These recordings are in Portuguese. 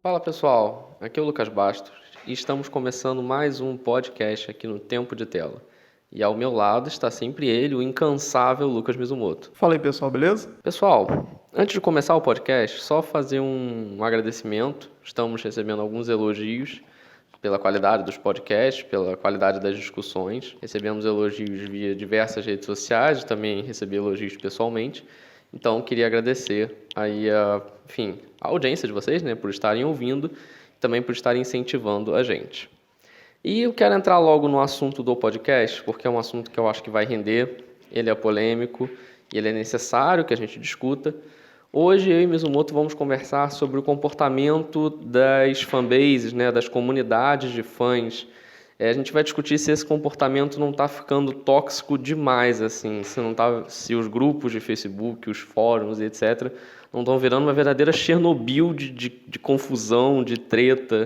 Fala pessoal, aqui é o Lucas Bastos e estamos começando mais um podcast aqui no Tempo de Tela. E ao meu lado está sempre ele, o incansável Lucas Mizumoto. Fala aí, pessoal, beleza? Pessoal, antes de começar o podcast, só fazer um agradecimento. Estamos recebendo alguns elogios pela qualidade dos podcasts, pela qualidade das discussões. Recebemos elogios via diversas redes sociais, também recebi elogios pessoalmente. Então, queria agradecer aí a audiência de vocês, né, por estarem ouvindo e também por estarem incentivando a gente. E eu quero entrar logo no assunto do podcast, porque é um assunto que eu acho que vai render, ele é polêmico e ele é necessário que a gente discuta. Hoje eu e Mizumoto vamos conversar sobre o comportamento das fanbases, né, das comunidades de fãs. A gente vai discutir se esse comportamento não está ficando tóxico demais, assim, se os grupos de Facebook, os fóruns e etc. não estão virando uma verdadeira Chernobyl de confusão, de treta.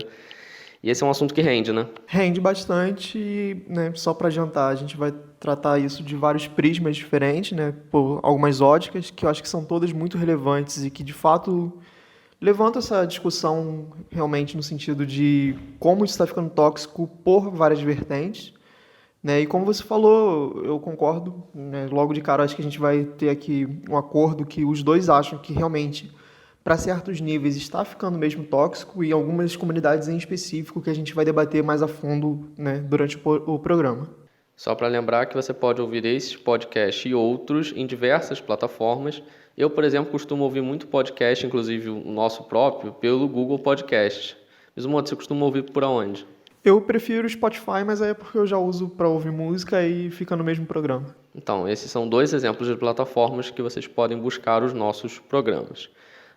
E esse é um assunto que rende, né? Rende bastante, né? Só para adiantar, a gente vai tratar isso de vários prismas diferentes, né? Por algumas óticas que eu acho que são todas muito relevantes e que, de fato, levantam essa discussão realmente no sentido de como isso está ficando tóxico por várias vertentes, né? E como você falou, eu concordo, né? Logo de cara, acho que a gente vai ter aqui um acordo que os dois acham que realmente, para certos níveis, está ficando mesmo tóxico e algumas comunidades em específico que a gente vai debater mais a fundo, né, durante o programa. Só para lembrar que você pode ouvir esse podcast e outros em diversas plataformas. Eu, por exemplo, costumo ouvir muito podcast, inclusive o nosso próprio, pelo Google Podcast. Mizumoto, você costuma ouvir por onde? Eu prefiro o Spotify, mas aí é porque eu já uso para ouvir música e fica no mesmo programa. Então, esses são dois exemplos de plataformas que vocês podem buscar os nossos programas.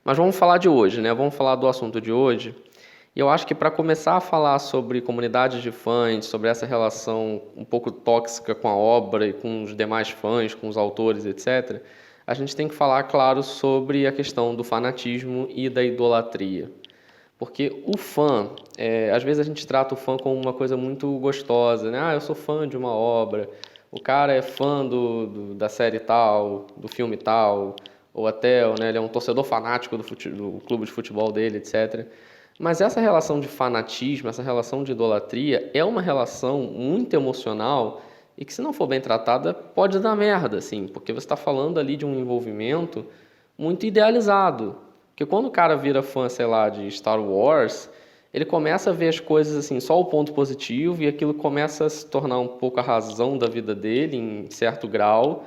Mas vamos falar de hoje, né? Vamos falar do assunto de hoje. E eu acho que para começar a falar sobre comunidades de fãs, sobre essa relação um pouco tóxica com a obra e com os demais fãs, com os autores, etc., a gente tem que falar, claro, sobre a questão do fanatismo e da idolatria. Porque o fã, às vezes a gente trata o fã como uma coisa muito gostosa, né? Ah, eu sou fã de uma obra, o cara é fã da série tal, do filme tal, ou até, né, ele é um torcedor fanático do clube de futebol dele, etc. Mas essa relação de fanatismo, essa relação de idolatria, é uma relação muito emocional e que, se não for bem tratada, pode dar merda, assim, porque você está falando ali de um envolvimento muito idealizado. Porque quando o cara vira fã, sei lá, de Star Wars, ele começa a ver as coisas assim, só o ponto positivo, e aquilo começa a se tornar um pouco a razão da vida dele, em certo grau.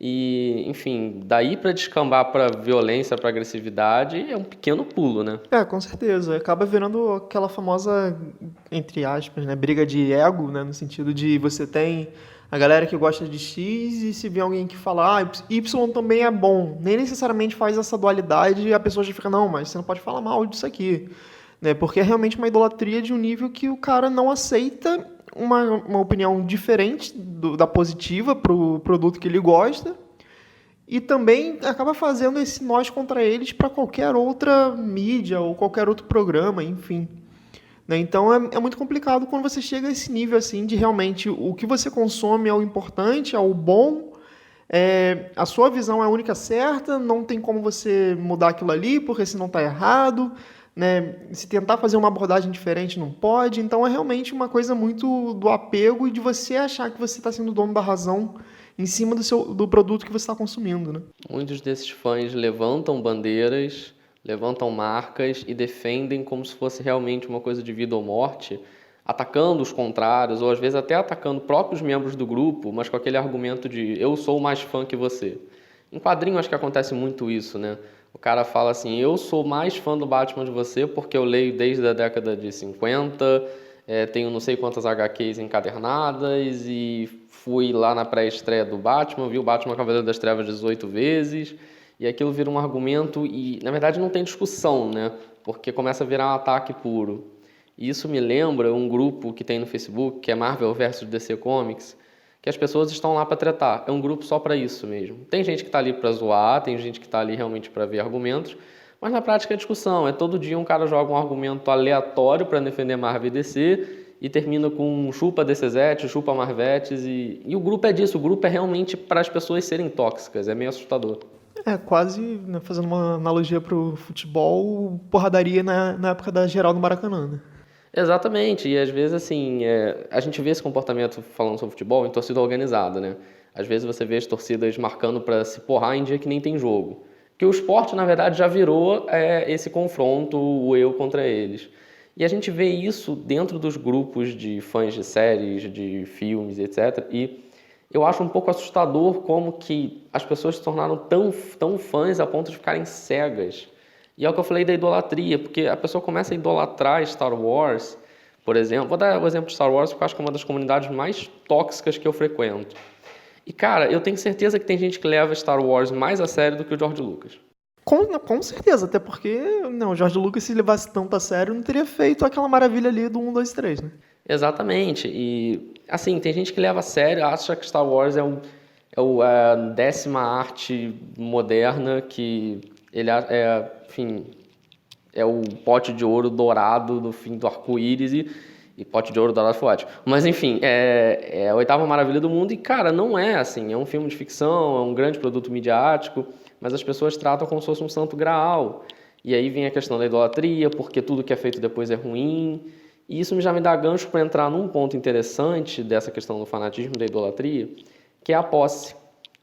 E, enfim, daí para descambar para violência, para agressividade, é um pequeno pulo, né? Com certeza. Acaba virando aquela famosa, entre aspas, né, briga de ego, né, no sentido de você tem a galera que gosta de X e se vê alguém que fala, Y também é bom. Nem necessariamente faz essa dualidade e a pessoa já fica, não, mas você não pode falar mal disso aqui. Né, porque é realmente uma idolatria de um nível que o cara não aceita uma opinião diferente da positiva para o produto que ele gosta. E também acaba fazendo esse nós contra eles para qualquer outra mídia ou qualquer outro programa, enfim. Né? Então é muito complicado quando você chega a esse nível assim de realmente o que você consome é o importante, é o bom, a sua visão é a única certa, não tem como você mudar aquilo ali porque senão está errado. Né? Se tentar fazer uma abordagem diferente não pode. Então é realmente uma coisa muito do apego e de você achar que você está sendo dono da razão em cima do produto que você está consumindo, né? Muitos desses fãs levantam bandeiras, levantam marcas e defendem como se fosse realmente uma coisa de vida ou morte, atacando os contrários, ou às vezes até atacando próprios membros do grupo, mas com aquele argumento de eu sou mais fã que você. Em quadrinho acho que acontece muito isso, né? O cara fala assim, eu sou mais fã do Batman de você porque eu leio desde a década de 50, tenho não sei quantas HQs encadernadas e fui lá na pré-estreia do Batman, vi o Batman Cavaleiro das Trevas 18 vezes, e aquilo vira um argumento e, na verdade, não tem discussão, né? Porque começa a virar um ataque puro. E isso me lembra um grupo que tem no Facebook, que é Marvel vs DC Comics, que as pessoas estão lá para tretar. É um grupo só para isso mesmo. Tem gente que está ali para zoar, tem gente que está ali realmente para ver argumentos, mas na prática é discussão. É todo dia um cara joga um argumento aleatório para defender Marvel e DC e termina com chupa DCzete, chupa Marvetes e o grupo é disso. O grupo é realmente para as pessoas serem tóxicas. É meio assustador. É quase, né, fazendo uma analogia pro futebol, porradaria na época da geral do Maracanã, né? Exatamente, e às vezes assim, a gente vê esse comportamento falando sobre futebol em torcida organizada, né? Às vezes você vê as torcidas marcando para se porrar em dia que nem tem jogo. Que o esporte, na verdade, já virou esse confronto, o eu contra eles. E a gente vê isso dentro dos grupos de fãs de séries, de filmes, etc. E eu acho um pouco assustador como que as pessoas se tornaram tão fãs a ponto de ficarem cegas. E é o que eu falei da idolatria, porque a pessoa começa a idolatrar Star Wars, por exemplo. Vou dar o exemplo de Star Wars porque eu acho que é uma das comunidades mais tóxicas que eu frequento. E, cara, eu tenho certeza que tem gente que leva Star Wars mais a sério do que o George Lucas. Com certeza, até porque não, o Jorge Lucas, se levasse tanto a sério, não teria feito aquela maravilha ali do 1, 2, 3, né? Exatamente. E, assim, tem gente que leva a sério, acha que Star Wars é a 10ª arte moderna, que ele enfim, é o pote de ouro dourado do fim do arco-íris e pote de ouro dourado foi ótimo. Mas enfim, é a 8ª maravilha do mundo e, cara, não é assim. É um filme de ficção, é um grande produto midiático, mas as pessoas tratam como se fosse um santo graal. E aí vem a questão da idolatria, porque tudo que é feito depois é ruim. E isso já me dá gancho para entrar num ponto interessante dessa questão do fanatismo, da idolatria, que é a posse.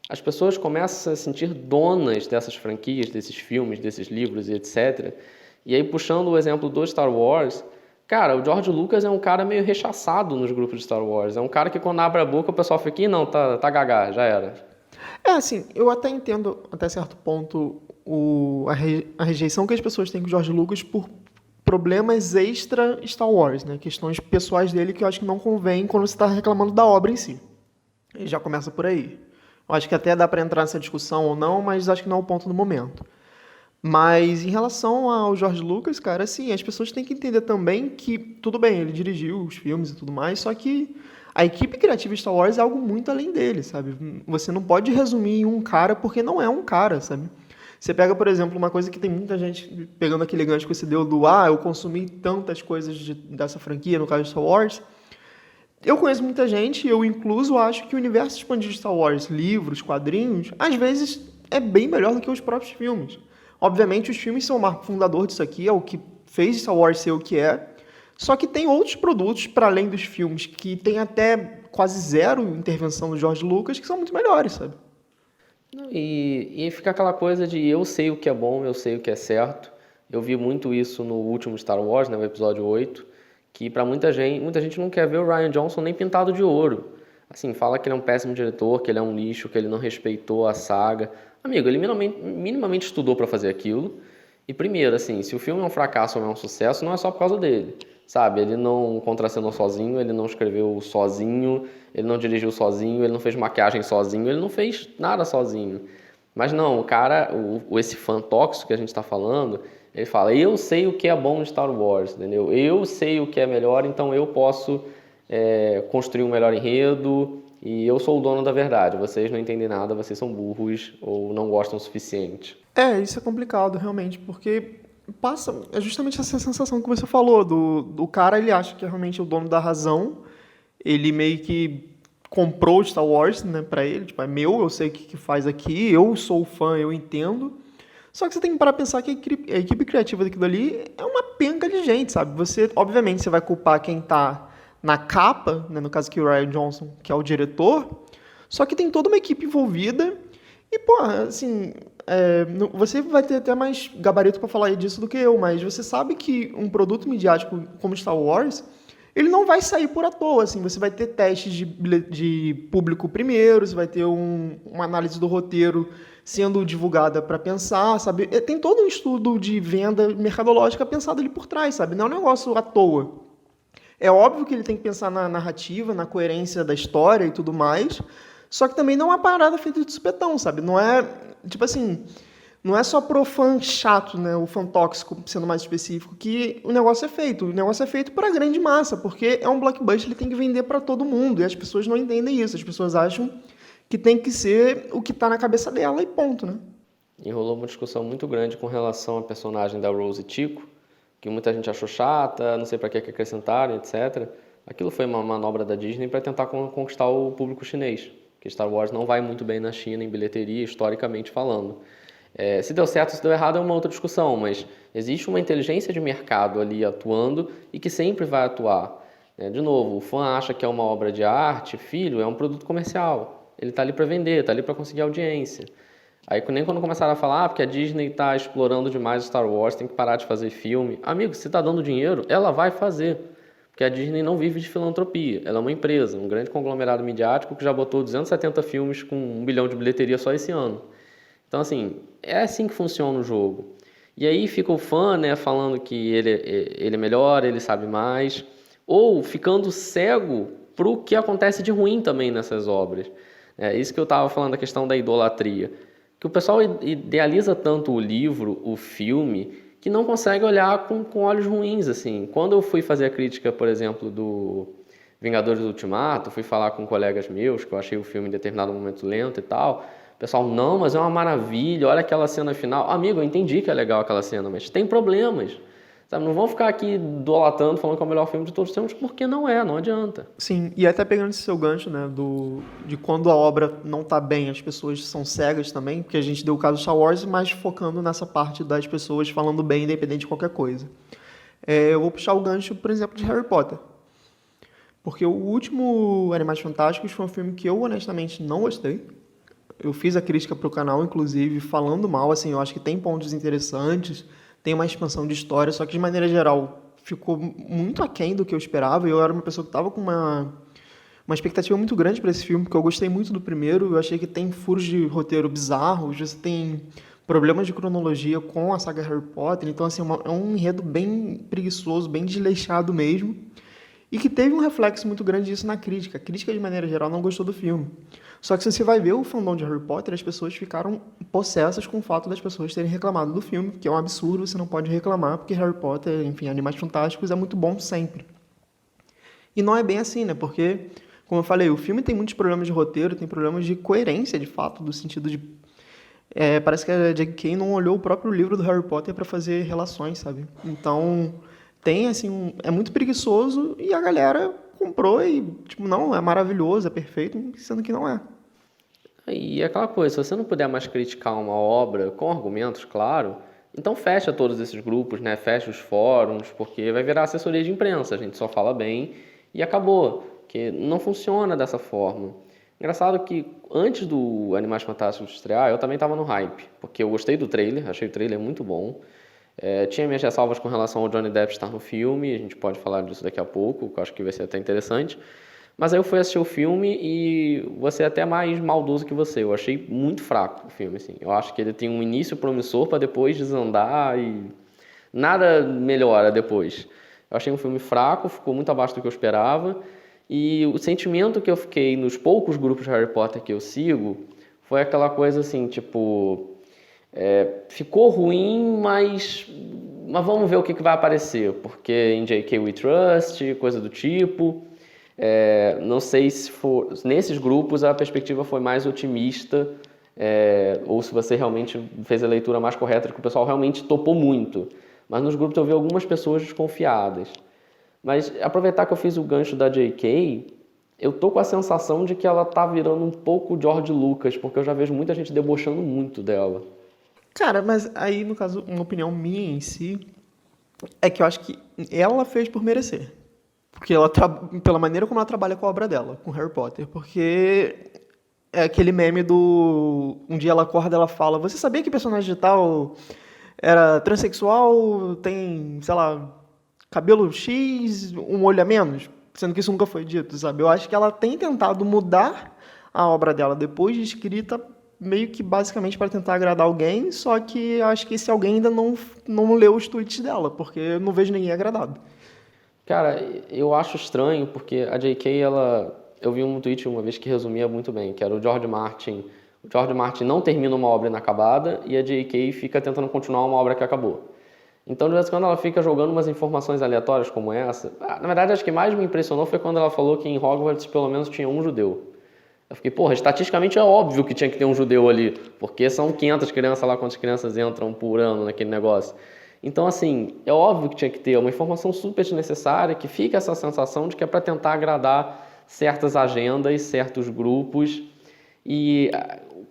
As pessoas começam a se sentir donas dessas franquias, desses filmes, desses livros e etc. E aí, puxando o exemplo do Star Wars, cara, o George Lucas é um cara meio rechaçado nos grupos de Star Wars. É um cara que quando abre a boca o pessoal fica, não, tá gagá, já era. É, assim, eu até entendo, até certo ponto, a rejeição que as pessoas têm com o George Lucas por problemas extra Star Wars, né? Questões pessoais dele que eu acho que não convém quando você está reclamando da obra em si. E já começa por aí. Eu acho que até dá para entrar nessa discussão ou não, mas acho que não é o ponto do momento. Mas em relação ao George Lucas, cara, assim, as pessoas têm que entender também que, tudo bem, ele dirigiu os filmes e tudo mais, só que a equipe criativa de Star Wars é algo muito além dele, sabe? Você não pode resumir em um cara porque não é um cara, sabe? Você pega, por exemplo, uma coisa que tem muita gente pegando aquele gancho que você deu do eu consumi tantas coisas dessa franquia, no caso de Star Wars. Eu conheço muita gente, eu incluso acho que o universo expandido de Star Wars, livros, quadrinhos, às vezes é bem melhor do que os próprios filmes. Obviamente, os filmes são o marco fundador disso aqui, é o que fez Star Wars ser o que é. Só que tem outros produtos, para além dos filmes, que tem até quase zero intervenção do George Lucas, que são muito melhores, sabe? E fica aquela coisa de eu sei o que é bom, eu sei o que é certo. Eu vi muito isso no último Star Wars, né, o episódio 8, que para muita gente não quer ver o Rian Johnson nem pintado de ouro. Assim, fala que ele é um péssimo diretor, que ele é um lixo, que ele não respeitou a saga. Amigo, ele minimamente estudou para fazer aquilo. E primeiro, assim, se o filme é um fracasso ou é um sucesso, não é só por causa dele. Sabe, ele não contracenou sozinho, ele não escreveu sozinho, ele não dirigiu sozinho, ele não fez maquiagem sozinho, ele não fez nada sozinho. Mas não, o cara, esse fã tóxico que a gente está falando, ele fala, eu sei o que é bom de Star Wars, entendeu? Eu sei o que é melhor, então eu posso construir um melhor enredo e eu sou o dono da verdade. Vocês não entendem nada, vocês são burros ou não gostam o suficiente. É, isso é complicado, realmente, porque passa. É justamente essa sensação que você falou, do cara, ele acha que é realmente o dono da razão, ele meio que comprou Star Wars, né, pra ele, tipo, é meu, eu sei o que faz aqui, eu sou fã, eu entendo. Só que você tem que parar pra pensar que a equipe criativa daquilo ali é uma penca de gente, sabe? Você, obviamente, você vai culpar quem tá na capa, né, no caso aqui o Rian Johnson, que é o diretor, só que tem toda uma equipe envolvida e, pô, assim, você vai ter até mais gabarito pra falar disso do que eu, mas você sabe que um produto midiático como Star Wars, ele não vai sair por à toa, assim, você vai ter testes de público primeiro, você vai ter uma análise do roteiro sendo divulgada para pensar, sabe? Tem todo um estudo de venda mercadológica pensado ali por trás, sabe? Não é um negócio à toa. É óbvio que ele tem que pensar na narrativa, na coerência da história e tudo mais, só que também não é uma parada feita de supetão, sabe? Não é, tipo assim, não é só pro fã chato, né, o fã tóxico, sendo mais específico, que o negócio é feito. O negócio é feito para a grande massa, porque é um blockbuster, ele tem que vender para todo mundo, e as pessoas não entendem isso. As pessoas acham que tem que ser o que está na cabeça dela e ponto, né? E rolou uma discussão muito grande com relação à personagem da Rose Tico, que muita gente achou chata, não sei para que acrescentaram, etc. Aquilo foi uma manobra da Disney para tentar conquistar o público chinês, que Star Wars não vai muito bem na China em bilheteria, historicamente falando. Se deu certo, se deu errado é uma outra discussão, mas existe uma inteligência de mercado ali atuando e que sempre vai atuar. De novo, o fã acha que é uma obra de arte, filho, é um produto comercial. Ele está ali para vender, está ali para conseguir audiência. Aí nem quando começaram a falar, porque a Disney está explorando demais Star Wars, tem que parar de fazer filme. Amigo, se está dando dinheiro, ela vai fazer. Porque a Disney não vive de filantropia. Ela é uma empresa, um grande conglomerado midiático que já botou 270 filmes com 1 bilhão de bilheteria só esse ano. Então, assim, é assim que funciona o jogo. E aí fica o fã, né, falando que ele é melhor, ele sabe mais, ou ficando cego para o que acontece de ruim também nessas obras. É isso que eu estava falando da questão da idolatria. Que o pessoal idealiza tanto o livro, o filme, que não consegue olhar com olhos ruins, assim. Quando eu fui fazer a crítica, por exemplo, do Vingadores Ultimato, fui falar com colegas meus, que eu achei o filme em determinado momento lento e tal. O pessoal, não, mas é uma maravilha, olha aquela cena final. Amigo, eu entendi que é legal aquela cena, mas tem problemas. Sabe? Não vão ficar aqui idolatando, falando que é o melhor filme de todos os tempos, porque não adianta. Sim, e até pegando esse seu gancho, né, de quando a obra não tá bem, as pessoas são cegas também, porque a gente deu o caso do Star Wars, mas focando nessa parte das pessoas falando bem, independente de qualquer coisa. Eu vou puxar o gancho, por exemplo, de Harry Potter. Porque o último Animais Fantásticos foi um filme que eu, honestamente, não gostei. Eu fiz a crítica pro canal, inclusive, falando mal, assim, eu acho que tem pontos interessantes, tem uma expansão de história, só que de maneira geral ficou muito aquém do que eu esperava. E eu era uma pessoa que estava com uma expectativa muito grande para esse filme, porque eu gostei muito do primeiro, eu achei que tem furos de roteiro bizarros, você tem problemas de cronologia com a saga Harry Potter, então assim, é um enredo bem preguiçoso, bem desleixado mesmo, e que teve um reflexo muito grande disso na crítica. A crítica, de maneira geral, não gostou do filme. Só que se você vai ver o fandom de Harry Potter, as pessoas ficaram possessas com o fato das pessoas terem reclamado do filme, que é um absurdo, você não pode reclamar, porque Harry Potter, enfim, Animais Fantásticos é muito bom sempre. E não é bem assim, né? Porque, como eu falei, o filme tem muitos problemas de roteiro, tem problemas de coerência, de fato, do sentido de... parece que a J.K. não olhou o próprio livro do Harry Potter para fazer relações, sabe? Então, tem, assim, é muito preguiçoso e a galera comprou e, tipo, não, é maravilhoso, é perfeito, sendo que não é. E é aquela coisa, se você não puder mais criticar uma obra com argumentos, claro, então fecha todos esses grupos, né? Fecha os fóruns, porque vai virar assessoria de imprensa, a gente só fala bem e acabou, que não funciona dessa forma. Engraçado que antes do Animais Fantásticos estrear, eu também estava no hype, porque eu gostei do trailer, achei o trailer muito bom. Tinha minhas ressalvas com relação ao Johnny Depp estar no filme, a gente pode falar disso daqui a pouco, que eu acho que vai ser até interessante. Mas aí eu fui assistir o filme e vou ser até mais maldoso que você. Eu achei muito fraco o filme, assim. Eu acho que ele tem um início promissor para depois desandar e nada melhora depois. Eu achei um filme fraco, ficou muito abaixo do que eu esperava. E o sentimento que eu fiquei nos poucos grupos de Harry Potter que eu sigo foi aquela coisa assim, tipo... ficou ruim, mas vamos ver o que vai aparecer. Porque em J.K. We Trust, coisa do tipo... não sei se for, nesses grupos a perspectiva foi mais otimista, ou se você realmente fez a leitura mais correta, que o pessoal realmente topou muito. Mas nos grupos eu vi algumas pessoas desconfiadas. Mas aproveitar que eu fiz o gancho da J.K., eu tô com a sensação de que ela tá virando um pouco George Lucas, porque eu já vejo muita gente debochando muito dela. Cara, mas aí, no caso, uma opinião minha em si, é que eu acho que ela fez por merecer. Porque pela maneira como ela trabalha com a obra dela, com Harry Potter. Porque é aquele meme do... Um dia ela acorda e ela fala: você sabia que personagem tal era transexual, tem, sei lá, cabelo X, um olho a menos? Sendo que isso nunca foi dito, sabe? Eu acho que ela tem tentado mudar a obra dela depois de escrita, meio que basicamente para tentar agradar alguém, só que acho que esse alguém ainda não leu os tweets dela, porque eu não vejo ninguém agradado. Cara, eu acho estranho, porque a J.K., eu vi um tweet uma vez que resumia muito bem, que era o George Martin. O George Martin não termina uma obra inacabada e a J.K. fica tentando continuar uma obra que acabou. Então, de vez em quando, ela fica jogando umas informações aleatórias como essa. Na verdade, acho que mais me impressionou foi quando ela falou que em Hogwarts pelo menos tinha um judeu. Eu fiquei, porra, estatisticamente é óbvio que tinha que ter um judeu ali, porque são 500 crianças lá, quantas crianças entram por ano naquele negócio. Então, assim, é óbvio que tinha que ter uma informação super desnecessária, que fica essa sensação de que é para tentar agradar certas agendas, certos grupos. E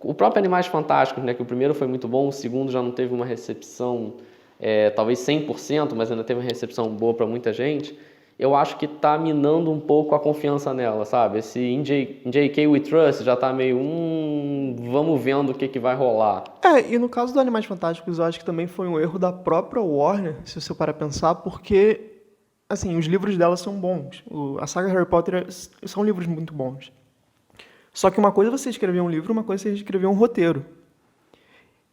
o próprio Animais Fantásticos, né, que o primeiro foi muito bom, o segundo já não teve uma recepção, talvez 100%, mas ainda teve uma recepção boa para muita gente, eu acho que está minando um pouco a confiança nela, sabe? Esse in JK We Trust já está meio, vamos vendo o que vai rolar. E no caso do Animais Fantásticos, eu acho que também foi um erro da própria Warner, se você parar a pensar, porque, assim, os livros dela são bons. A saga Harry Potter são livros muito bons. Só que uma coisa é você escrever um livro, uma coisa é você escrever um roteiro.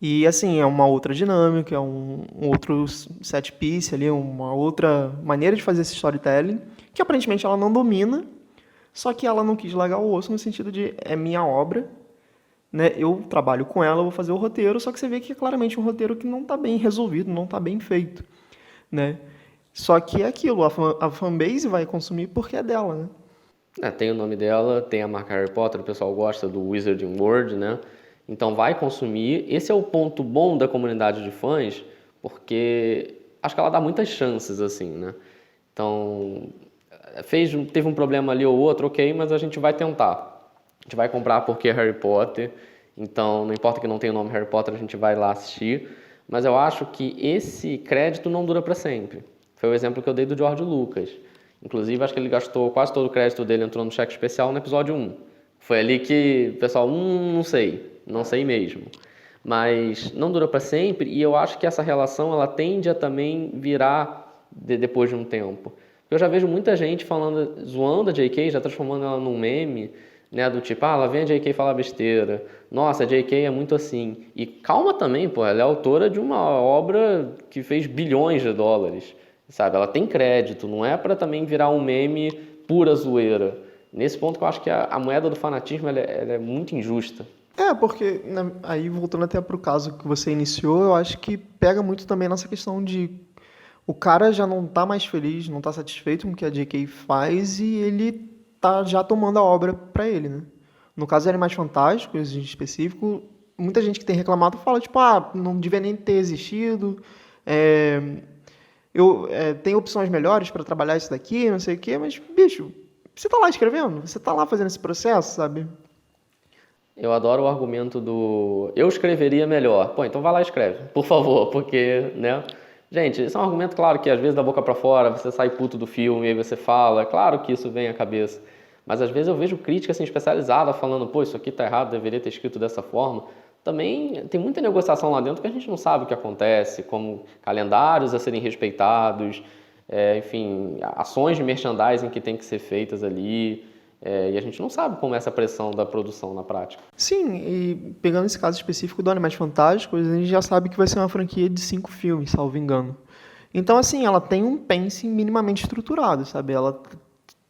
E, assim, é uma outra dinâmica, é um outro set piece ali, uma outra maneira de fazer esse storytelling, que aparentemente ela não domina, só que ela não quis largar o osso no sentido de, é minha obra, né? Eu trabalho com ela, eu vou fazer o roteiro, só que você vê que é claramente um roteiro que não está bem resolvido, não está bem feito, né? Só que é aquilo, a fanbase vai consumir porque é dela, né? Tem o nome dela, tem a marca Harry Potter, o pessoal gosta do Wizarding World, né? Então vai consumir. Esse é o ponto bom da comunidade de fãs, porque acho que ela dá muitas chances, assim, né? Então, teve um problema ali ou outro, ok, mas a gente vai tentar. A gente vai comprar porque é Harry Potter, então não importa que não tenha o nome Harry Potter, a gente vai lá assistir. Mas eu acho que esse crédito não dura para sempre. Foi o exemplo que eu dei do George Lucas. Inclusive, acho que ele gastou quase todo o crédito dele, entrou no cheque especial no episódio 1. Foi ali que o pessoal, não sei mesmo. Mas não durou para sempre e eu acho que essa relação ela tende a também virar depois de um tempo. Eu já vejo muita gente falando, zoando a JK, já transformando ela num meme, né, do tipo, lá vem a JK falar besteira. Nossa, a JK é muito assim. E calma também, pô, ela é autora de uma obra que fez bilhões de dólares. Sabe, ela tem crédito, não é para também virar um meme pura zoeira. Nesse ponto que eu acho que a moeda do fanatismo ela é muito injusta. Porque aí voltando até pro caso que você iniciou, eu acho que pega muito também nessa questão de o cara já não tá mais feliz, não tá satisfeito com o que a JK faz e ele tá já tomando a obra para ele, né? No caso de Animais Fantásticos, em específico, muita gente que tem reclamado fala, tipo, não devia nem ter existido, tem opções melhores para trabalhar isso daqui, não sei o quê, mas, bicho, você tá lá escrevendo, você tá lá fazendo esse processo, sabe? Eu adoro o argumento do eu escreveria melhor. Pô, então vai lá e escreve, por favor, porque, né? Gente, esse é um argumento, claro, que às vezes da boca pra fora, você sai puto do filme e aí você fala, claro que isso vem à cabeça. Mas às vezes eu vejo crítica assim, especializada falando, pô, isso aqui tá errado, deveria ter escrito dessa forma. Também tem muita negociação lá dentro que a gente não sabe o que acontece, como calendários a serem respeitados, enfim, ações de merchandising que tem que ser feitas ali. E a gente não sabe como é essa pressão da produção na prática. Sim, e pegando esse caso específico do Animais Fantásticos, a gente já sabe que vai ser uma franquia de 5 filmes, salvo engano. Então, assim, ela tem um pacing minimamente estruturado, sabe? Ela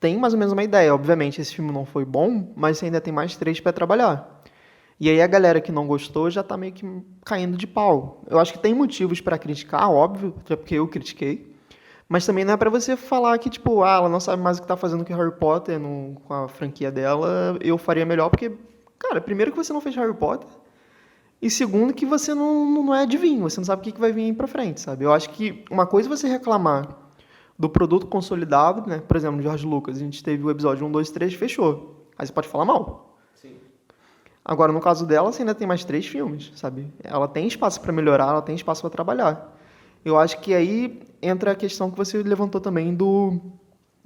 tem mais ou menos uma ideia. Obviamente, esse filme não foi bom, mas ainda tem mais 3 para trabalhar. E aí a galera que não gostou já tá meio que caindo de pau. Eu acho que tem motivos para criticar, óbvio, até porque eu critiquei. Mas também não é pra você falar que, tipo, ela não sabe mais o que tá fazendo com Harry Potter com a franquia dela, eu faria melhor, porque, cara, primeiro que você não fez Harry Potter, e segundo que você não é adivinho, você não sabe o que vai vir aí pra frente, sabe? Eu acho que uma coisa é você reclamar do produto consolidado, né? Por exemplo, George Lucas, a gente teve o episódio 1, 2, 3, fechou. Aí você pode falar mal. Sim. Agora, no caso dela, você ainda tem mais 3 filmes, sabe? Ela tem espaço pra melhorar, ela tem espaço pra trabalhar. Eu acho que aí entra a questão que você levantou também do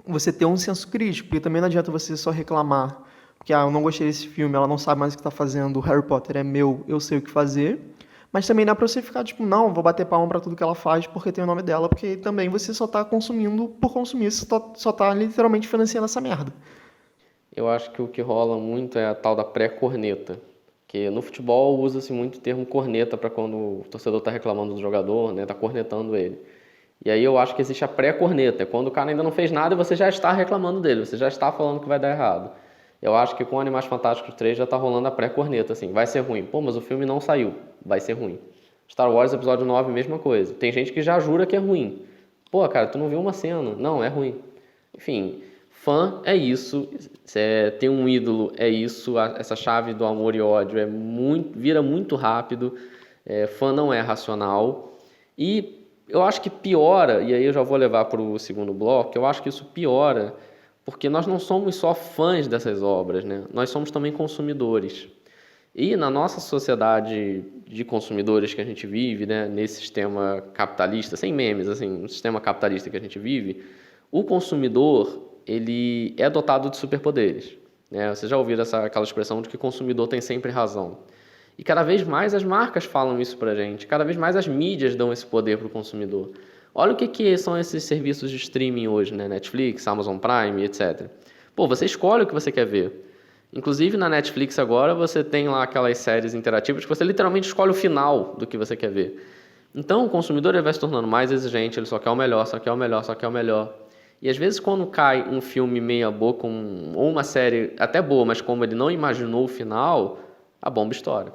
você ter um senso crítico, porque também não adianta você só reclamar, porque eu não gostei desse filme, ela não sabe mais o que está fazendo, o Harry Potter é meu, eu sei o que fazer, mas também não é para você ficar tipo, não, vou bater palma para tudo que ela faz porque tem o nome dela, porque também você só está consumindo por consumir, você só está literalmente financiando essa merda. Eu acho que o que rola muito é a tal da pré-corneta. Que no futebol usa-se muito o termo corneta para quando o torcedor está reclamando do jogador, né, está cornetando ele. E aí eu acho que existe a pré-corneta, é quando o cara ainda não fez nada e você já está reclamando dele, você já está falando que vai dar errado. Eu acho que com Animais Fantásticos 3 já está rolando a pré-corneta, assim, vai ser ruim. Pô, mas o filme não saiu, vai ser ruim. Star Wars Episódio 9, mesma coisa. Tem gente que já jura que é ruim. Pô, cara, tu não viu uma cena. Não, é ruim. Enfim, fã é isso, ter um ídolo é isso, essa chave do amor e ódio vira muito rápido, fã não é racional, e eu acho que piora, e aí eu já vou levar para o segundo bloco, eu acho que isso piora, porque nós não somos só fãs dessas obras, né? Nós somos também consumidores. E na nossa sociedade de consumidores que a gente vive, né, nesse sistema capitalista, sem memes, assim, no sistema capitalista que a gente vive, o consumidor, ele é dotado de superpoderes, né? Vocês já ouviram aquela expressão de que o consumidor tem sempre razão. E cada vez mais as marcas falam isso pra gente, cada vez mais as mídias dão esse poder para o consumidor. Olha o que são esses serviços de streaming hoje, né? Netflix, Amazon Prime, etc. Pô, você escolhe o que você quer ver. Inclusive na Netflix agora você tem lá aquelas séries interativas que você literalmente escolhe o final do que você quer ver. Então o consumidor ele vai se tornando mais exigente, ele só quer o melhor, só quer o melhor, só quer o melhor. E às vezes quando cai um filme meia boca, ou uma série até boa, mas como ele não imaginou o final, a bomba estoura.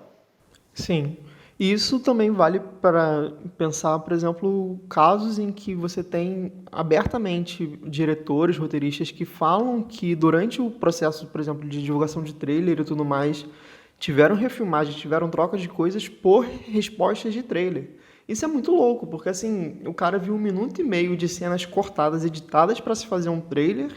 Sim. E isso também vale para pensar, por exemplo, casos em que você tem abertamente diretores, roteiristas que falam que durante o processo, por exemplo, de divulgação de trailer e tudo mais, tiveram refilmagem, tiveram troca de coisas por respostas de trailer. Isso é muito louco, porque assim, o cara viu 1 minuto e meio de cenas cortadas, editadas para se fazer um trailer,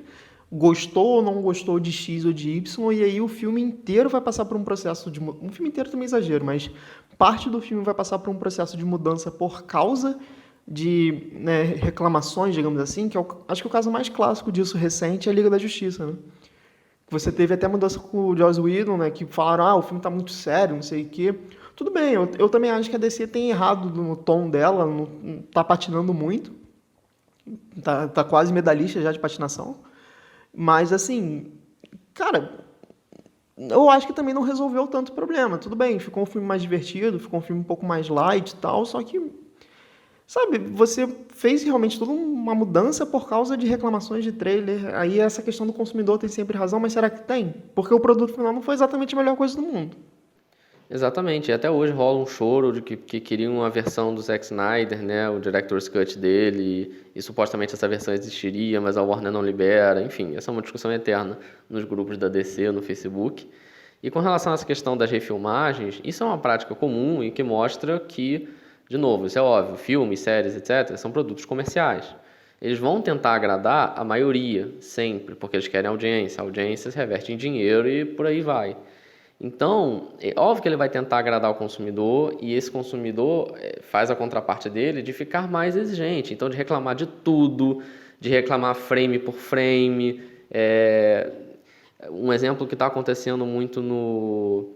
gostou ou não gostou de X ou de Y, e aí o filme inteiro vai passar por um processo de... Um filme inteiro também é exagero, mas parte do filme vai passar por um processo de mudança por causa de, né, reclamações, digamos assim, que é acho que o caso mais clássico disso recente é a Liga da Justiça, né? Você teve até mudança com o Joss Whedon, né, que falaram, o filme tá muito sério, não sei o quê. Tudo bem, eu também acho que a DC tem errado no tom dela, tá patinando muito, tá quase medalhista já de patinação. Mas, assim, cara, eu acho que também não resolveu tanto o problema. Tudo bem, ficou um filme mais divertido, ficou um filme um pouco mais light e tal, só que, sabe, você fez realmente toda uma mudança por causa de reclamações de trailer. Aí essa questão do consumidor tem sempre razão, mas será que tem? Porque o produto final não foi exatamente a melhor coisa do mundo. Exatamente, e até hoje rola um choro de que queriam uma versão do Zack Snyder, né, o Director's Cut dele, e supostamente essa versão existiria, mas a Warner não libera, enfim, essa é uma discussão eterna nos grupos da DC, no Facebook. E com relação a essa questão das refilmagens, isso é uma prática comum e que mostra que, de novo, isso é óbvio, filmes, séries, etc., são produtos comerciais. Eles vão tentar agradar a maioria, sempre, porque eles querem audiência, a audiência se reverte em dinheiro e por aí vai. Então, é óbvio que ele vai tentar agradar o consumidor e esse consumidor faz a contraparte dele de ficar mais exigente, então de reclamar de tudo, de reclamar frame por frame. Um exemplo que está acontecendo muito no...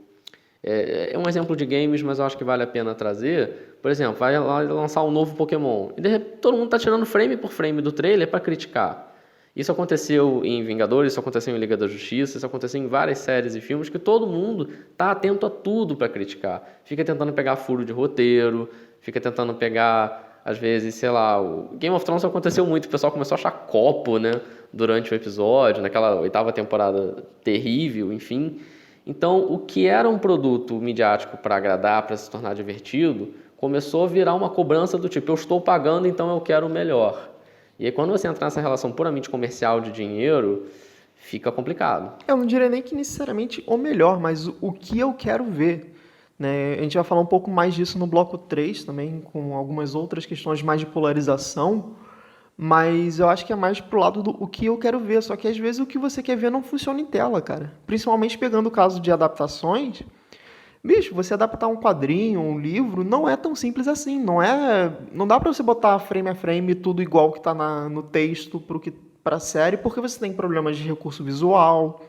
É um exemplo de games, mas eu acho que vale a pena trazer. Por exemplo, vai lançar um novo Pokémon e de repente todo mundo está tirando frame por frame do trailer para criticar. Isso aconteceu em Vingadores, isso aconteceu em Liga da Justiça, isso aconteceu em várias séries e filmes que todo mundo está atento a tudo para criticar. Fica tentando pegar furo de roteiro, fica tentando pegar, às vezes, sei lá, o Game of Thrones aconteceu muito, o pessoal começou a achar copo, né, durante o episódio, naquela 8ª temporada terrível, enfim. Então, o que era um produto midiático para agradar, para se tornar divertido, começou a virar uma cobrança do tipo, eu estou pagando, então eu quero o melhor. E aí, quando você entra nessa relação puramente comercial de dinheiro, fica complicado. Eu não diria nem que necessariamente o melhor, mas o que eu quero ver, né? A gente vai falar um pouco mais disso no bloco 3 também, com algumas outras questões mais de polarização, mas eu acho que é mais pro lado do o que eu quero ver, só que às vezes o que você quer ver não funciona em tela, cara. Principalmente pegando o caso de adaptações. Bicho, você adaptar um quadrinho, um livro, não é tão simples assim. Não dá pra você botar frame a frame tudo igual que tá no texto pra série, porque você tem problemas de recurso visual,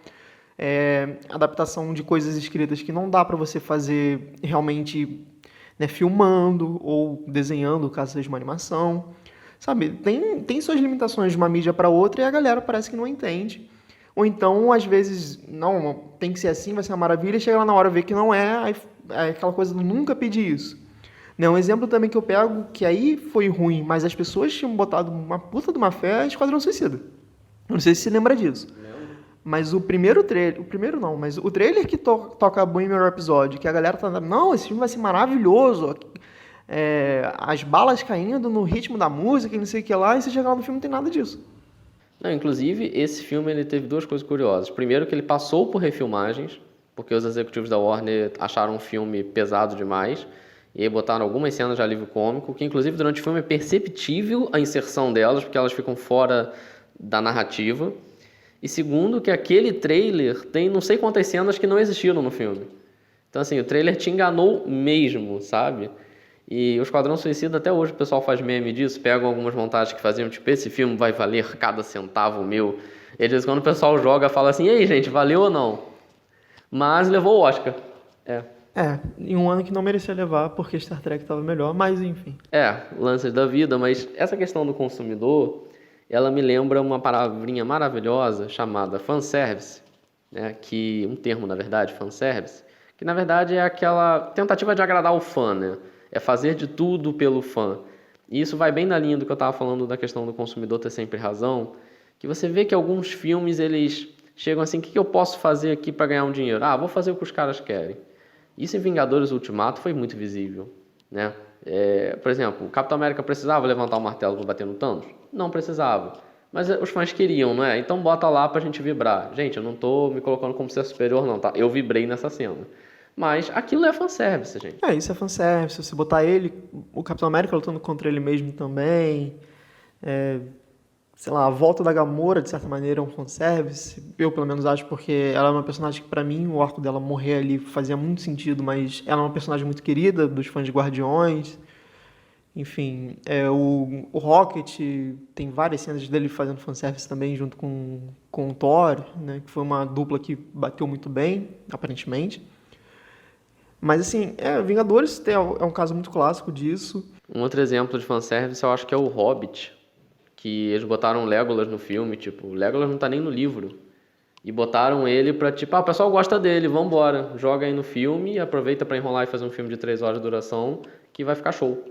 adaptação de coisas escritas que não dá pra você fazer realmente, né, filmando ou desenhando, caso seja uma animação. Sabe, tem suas limitações de uma mídia para outra e a galera parece que não entende. Ou então, às vezes, não, tem que ser assim, vai ser uma maravilha, e chega lá na hora ver que não é, aí é aquela coisa do nunca pedir isso. Né, um exemplo também que eu pego, que aí foi ruim, mas as pessoas tinham botado uma puta de uma fé, é Esquadrão Suicida. Não sei se você lembra disso. Mas o trailer que toca Bohemian Rhapsody, que a galera tá, não, esse filme vai ser maravilhoso, as balas caindo no ritmo da música e não sei o que lá, e você chega lá no filme não tem nada disso. Não, inclusive, esse filme ele teve duas coisas curiosas. Primeiro, que ele passou por refilmagens, porque os executivos da Warner acharam um filme pesado demais, e aí botaram algumas cenas de alívio cômico, que inclusive durante o filme é perceptível a inserção delas, porque elas ficam fora da narrativa. E segundo, que aquele trailer tem não sei quantas cenas que não existiram no filme. Então, assim, o trailer te enganou mesmo, sabe? E o Esquadrão Suicida, até hoje o pessoal faz meme disso, pegam algumas montagens que faziam, tipo, esse filme vai valer cada centavo meu. E às vezes quando o pessoal joga, fala assim, e aí, gente, valeu ou não? Mas levou o Oscar. É. Em um ano que não merecia levar, porque Star Trek estava melhor, mas enfim. Lances da vida, mas essa questão do consumidor, ela me lembra uma palavrinha maravilhosa chamada fanservice, né? Que, um termo, na verdade, fanservice, que na verdade é aquela tentativa de agradar o fã, né? É fazer de tudo pelo fã. E isso vai bem na linha do que eu estava falando da questão do consumidor ter sempre razão, que você vê que alguns filmes, eles chegam assim, o que eu posso fazer aqui para ganhar um dinheiro? Vou fazer o que os caras querem. Isso em Vingadores Ultimato foi muito visível, né? Por exemplo, o Capitão América precisava levantar o martelo para bater no Thanos? Não precisava. Mas os fãs queriam, não é? Então bota lá pra gente vibrar. Gente, eu não tô me colocando como ser superior, não, tá? Eu vibrei nessa cena. Mas aquilo é fanservice, gente. Isso é fanservice. Se você botar ele, o Capitão América lutando contra ele mesmo também. Sei lá, a volta da Gamora, de certa maneira, é um fanservice. Eu, pelo menos, acho, porque ela é uma personagem que, pra mim, o arco dela morrer ali fazia muito sentido, mas ela é uma personagem muito querida dos fãs de Guardiões. Enfim, o Rocket tem várias cenas dele fazendo fanservice também, junto com o Thor, né, que foi uma dupla que bateu muito bem, aparentemente. Mas, assim, Vingadores é um caso muito clássico disso. Um outro exemplo de fanservice eu acho que é o Hobbit, que eles botaram o Legolas no filme, tipo, o Legolas não tá nem no livro. E botaram ele pra, tipo, o pessoal gosta dele, vambora, joga aí no filme, aproveita pra enrolar e fazer um filme de 3 horas de duração, que vai ficar show.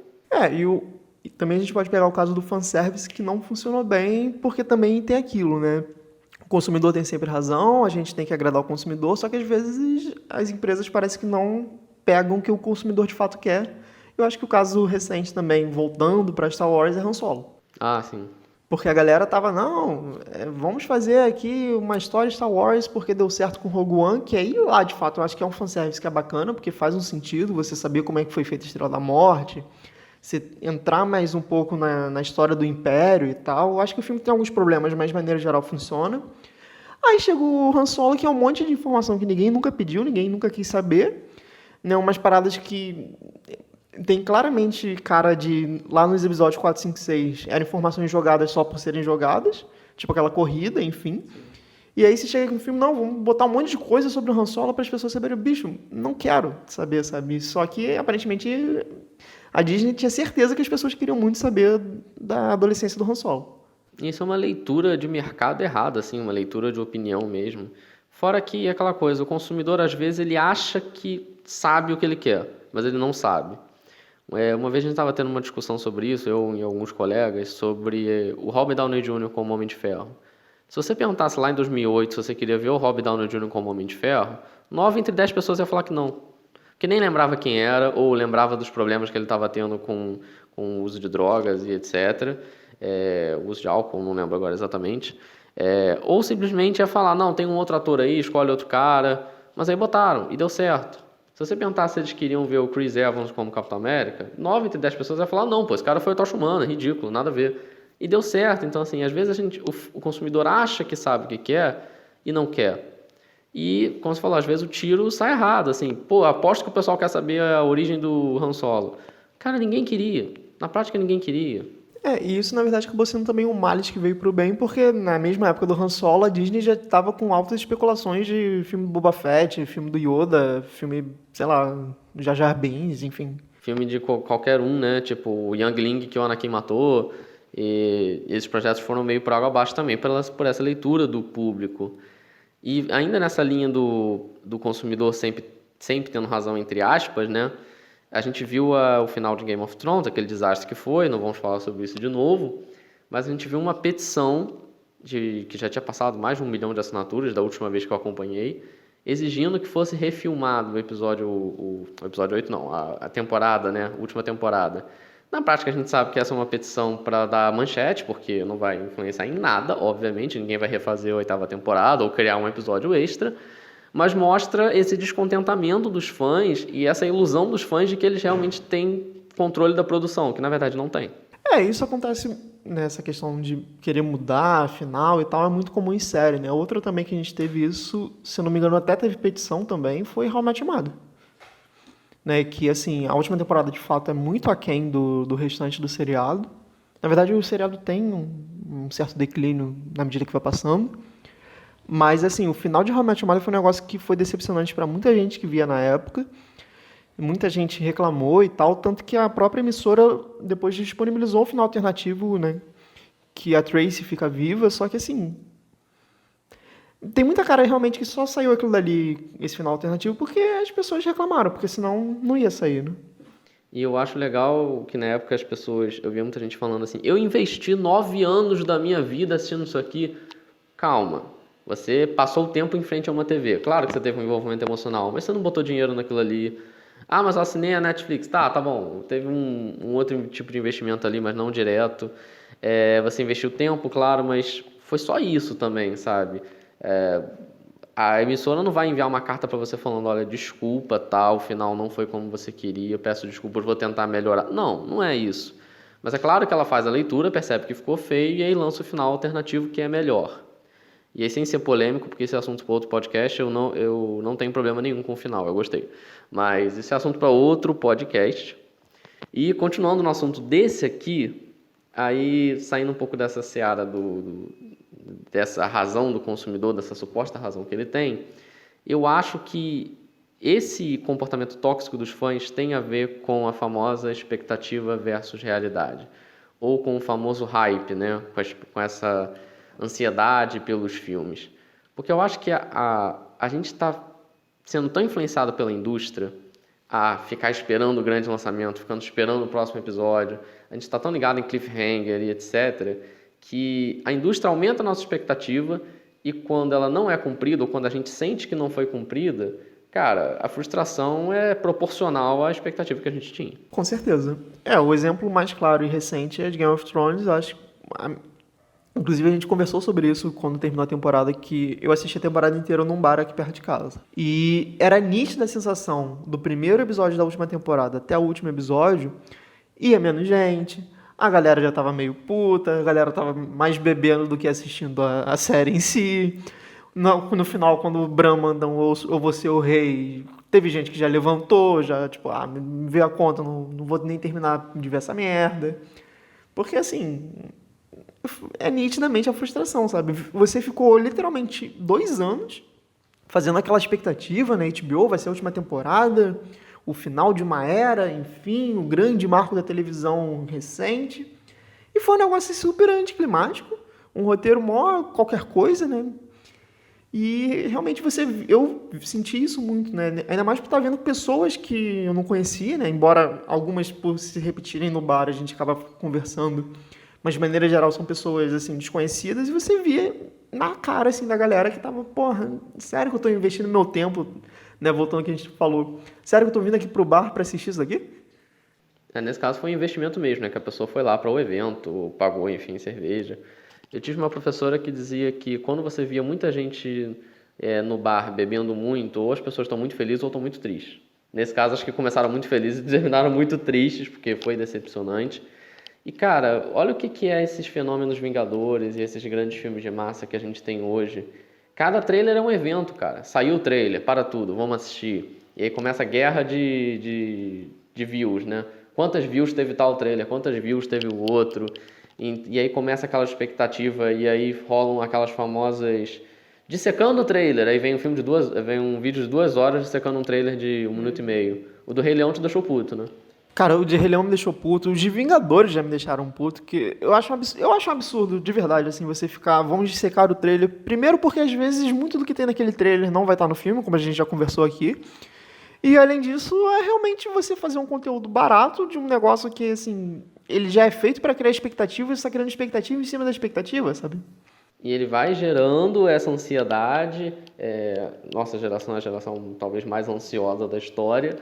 E também a gente pode pegar o caso do fanservice que não funcionou bem, porque também tem aquilo, né? O consumidor tem sempre razão, a gente tem que agradar o consumidor, só que às vezes as empresas parecem que não pegam o que o consumidor de fato quer. Eu acho que o caso recente também, voltando para Star Wars, é Han Solo. Sim. Porque a galera tava, vamos fazer aqui uma história Star Wars porque deu certo com Rogue One, que aí lá, de fato, eu acho que é um fanservice que é bacana, porque faz um sentido você saber como é que foi feita a Estrela da Morte, você entrar mais um pouco na história do Império e tal. Eu acho que o filme tem alguns problemas, mas de maneira geral funciona. Aí chega o Han Solo, que é um monte de informação que ninguém nunca pediu, ninguém nunca quis saber, né? Umas paradas que tem claramente cara de, lá nos episódios 4, 5, 6, eram informações jogadas só por serem jogadas, tipo aquela corrida, enfim. E aí você chega aqui no filme, vamos botar um monte de coisa sobre o Han Solo para as pessoas saberem. Bicho, não quero saber, sabe? Só que, aparentemente, a Disney tinha certeza que as pessoas queriam muito saber da adolescência do Han Solo. Isso é uma leitura de mercado errada, assim, uma leitura de opinião mesmo. Fora que é aquela coisa, o consumidor às vezes ele acha que sabe o que ele quer, mas ele não sabe. Uma vez a gente estava tendo uma discussão sobre isso, eu e alguns colegas, sobre o Robert Downey Jr. como Homem de Ferro. Se você perguntasse lá em 2008 se você queria ver o Robert Downey Jr. como Homem de Ferro, 9 entre 10 pessoas iam falar que não. Que nem lembrava quem era, ou lembrava dos problemas que ele estava tendo com o uso de drogas e etc. O uso de álcool, não lembro agora exatamente. Ou simplesmente ia falar, não, tem um outro ator aí, escolhe outro cara. Mas aí botaram, e deu certo. Se você perguntasse se eles queriam ver o Chris Evans como Capitão América, 9 entre 10 pessoas iam falar, não, esse cara foi o Tocha Humana, ridículo, nada a ver. E deu certo. Então, assim, às vezes o consumidor acha que sabe o que quer e não quer. E, como você falou, às vezes o tiro sai errado, assim, aposto que o pessoal quer saber a origem do Han Solo. Cara, ninguém queria. Na prática, ninguém queria. E isso, na verdade, acabou sendo também um males que veio pro bem, porque na mesma época do Han Solo, a Disney já estava com altas especulações de filme do Boba Fett, filme do Yoda, filme, sei lá, Jar Jar Binks, enfim. Filme de qualquer um, né? Tipo, o Youngling que o Anakin matou. E esses projetos foram meio por água abaixo também, por essa leitura do público. E ainda nessa linha do consumidor sempre tendo razão, entre aspas, né? A gente viu o final de Game of Thrones, aquele desastre que foi, não vamos falar sobre isso de novo, mas a gente viu uma petição que já tinha passado mais de 1 milhão de assinaturas da última vez que eu acompanhei, exigindo que fosse refilmado o episódio 8 não, a temporada, né? A última temporada. Na prática, a gente sabe que essa é uma petição para dar manchete, porque não vai influenciar em nada, obviamente, ninguém vai refazer a 8ª temporada ou criar um episódio extra, mas mostra esse descontentamento dos fãs e essa ilusão dos fãs de que eles realmente têm controle da produção, que na verdade não tem. Isso acontece nessa questão de querer mudar final e tal, é muito comum em série, né? Outra também que a gente teve isso, se eu não me engano, até teve petição também, foi How I Met Your Mother. né? Que, assim, a última temporada, de fato, é muito aquém do restante do seriado. Na verdade, o seriado tem um certo declínio na medida que vai passando. Mas, assim, o final de How I Met Your Mother foi um negócio que foi decepcionante para muita gente que via na época. Muita gente reclamou e tal, tanto que a própria emissora depois disponibilizou um final alternativo, né? Que a Tracy fica viva, só que assim, tem muita cara realmente que só saiu aquilo dali, esse final alternativo, porque as pessoas reclamaram, porque senão não ia sair, né? E eu acho legal que na época as pessoas, eu via muita gente falando assim, eu investi 9 anos da minha vida assistindo isso aqui. Calma, você passou o tempo em frente a uma TV. Claro que você teve um envolvimento emocional, mas você não botou dinheiro naquilo ali. Ah, mas eu assinei a Netflix. Tá bom. Teve um outro tipo de investimento ali, mas não direto. Você investiu tempo, claro, mas foi só isso também, sabe? É, a emissora não vai enviar uma carta para você falando, olha, desculpa, o final não foi como você queria, eu peço desculpas, vou tentar melhorar. Não, não é isso. Mas é claro que ela faz a leitura, percebe que ficou feio e aí lança o final alternativo que é melhor. E aí, sem ser polêmico, porque esse é assunto para outro podcast, eu não tenho problema nenhum com o final, eu gostei. Mas esse é assunto para outro podcast. E continuando no assunto desse aqui, aí saindo um pouco dessa seara dessa razão do consumidor, dessa suposta razão que ele tem, eu acho que esse comportamento tóxico dos fãs tem a ver com a famosa expectativa versus realidade. Ou com o famoso hype, né? Com essa ansiedade pelos filmes. Porque eu acho que a gente está sendo tão influenciado pela indústria a ficar esperando o grande lançamento, ficando esperando o próximo episódio, a gente está tão ligado em cliffhanger e etc., que a indústria aumenta a nossa expectativa e quando ela não é cumprida, ou quando a gente sente que não foi cumprida, cara, a frustração é proporcional à expectativa que a gente tinha. Com certeza. O exemplo mais claro e recente é de Game of Thrones, acho. Inclusive, a gente conversou sobre isso quando terminou a temporada, que eu assisti a temporada inteira num bar aqui perto de casa. E era nítida a sensação do primeiro episódio da última temporada até o último episódio, ia menos gente, a galera já tava meio puta, a galera tava mais bebendo do que assistindo a série em si. No final, quando o Bran manda ou você o rei, teve gente que já levantou, já tipo, me vê a conta, não vou nem terminar de ver essa merda. Porque assim, é nitidamente a frustração, sabe? Você ficou literalmente 2 anos fazendo aquela expectativa, né? HBO vai ser a última temporada, o final de uma era, enfim, o grande marco da televisão recente. E foi um negócio super anticlimático, um roteiro mó qualquer coisa, né? E realmente eu senti isso muito, né? Ainda mais por estar vendo pessoas que eu não conhecia, né? Embora algumas por se repetirem no bar a gente acaba conversando, mas de maneira geral são pessoas assim desconhecidas e você via na cara assim da galera que tava, porra, sério que eu tô investindo meu tempo, né? Voltando ao que a gente falou, sério que eu tô vindo aqui pro bar para assistir isso aqui? Nesse caso foi um investimento mesmo, né? Que a pessoa foi lá para o evento, pagou, enfim, cerveja. Eu tive uma professora que dizia que quando você via muita gente no bar bebendo muito, ou as pessoas estão muito felizes ou estão muito tristes. Nesse caso, acho que começaram muito felizes e terminaram muito tristes, porque foi decepcionante. E, cara, olha o que é esses fenômenos Vingadores e esses grandes filmes de massa que a gente tem hoje. Cada trailer é um evento, cara. Saiu o trailer, para tudo, vamos assistir. E aí começa a guerra de views, né? Quantas views teve tal trailer, quantas views teve o outro. E aí começa aquela expectativa e aí rolam aquelas famosas dissecando o trailer. Aí vem um vídeo de 2 horas dissecando um trailer de 1 minuto e meio. O do Rei Leão te deixou puto, né? Cara, o de Rei Leão me deixou puto, os de Vingadores já me deixaram puto, que eu acho um absurdo, de verdade, assim, você ficar, vamos dissecar o trailer. Primeiro porque às vezes muito do que tem naquele trailer não vai estar no filme, como a gente já conversou aqui. E além disso, é realmente você fazer um conteúdo barato de um negócio que, assim, ele já é feito para criar expectativa e você está criando expectativa em cima da expectativa, sabe? E ele vai gerando essa ansiedade. Nossa geração é a geração talvez mais ansiosa da história.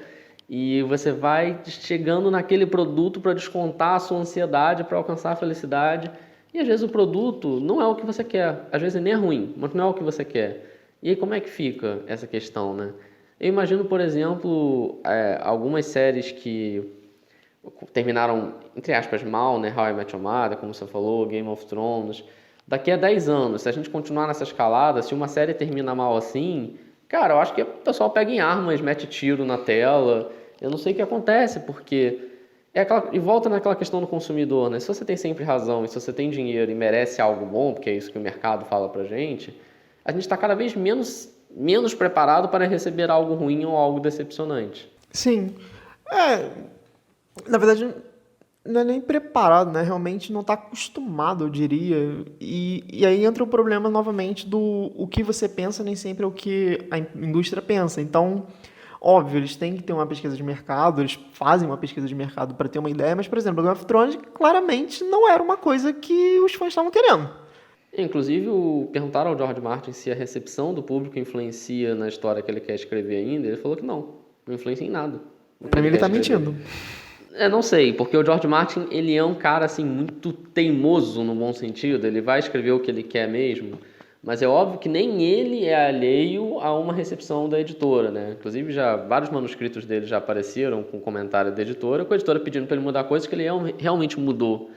E você vai chegando naquele produto para descontar a sua ansiedade, para alcançar a felicidade. E às vezes o produto não é o que você quer. Às vezes nem é ruim, mas não é o que você quer. E aí como é que fica essa questão, né? Eu imagino, por exemplo, algumas séries que terminaram, entre aspas, mal, né? How I Met Your Mother, como você falou, Game of Thrones. Daqui a 10 anos, se a gente continuar nessa escalada, se uma série termina mal assim, cara, eu acho que o pessoal pega em armas, mete tiro na tela Eu não sei o que acontece, porque e volta naquela questão do consumidor, né? Se você tem sempre razão e se você tem dinheiro e merece algo bom, porque é isso que o mercado fala pra gente, a gente está cada vez menos preparado para receber algo ruim ou algo decepcionante. Sim. É, na verdade, não é nem preparado, né? Realmente não está acostumado, eu diria. E aí entra o problema novamente do o que você pensa nem sempre é o que a indústria pensa. Então, óbvio, eles têm que ter uma pesquisa de mercado, eles fazem uma pesquisa de mercado para ter uma ideia, mas, por exemplo, Game of Thrones claramente não era uma coisa que os fãs estavam querendo. Inclusive, perguntaram ao George Martin se a recepção do público influencia na história que ele quer escrever ainda. Ele falou que não influencia em nada. Para mim, ele está mentindo. Não sei, porque o George Martin, ele é um cara, assim, muito teimoso no bom sentido. Ele vai escrever o que ele quer mesmo, mas é óbvio que nem ele é alheio a uma recepção da editora, né? Inclusive, já vários manuscritos dele já apareceram com comentário da editora, com a editora pedindo para ele mudar coisas que ele realmente mudou.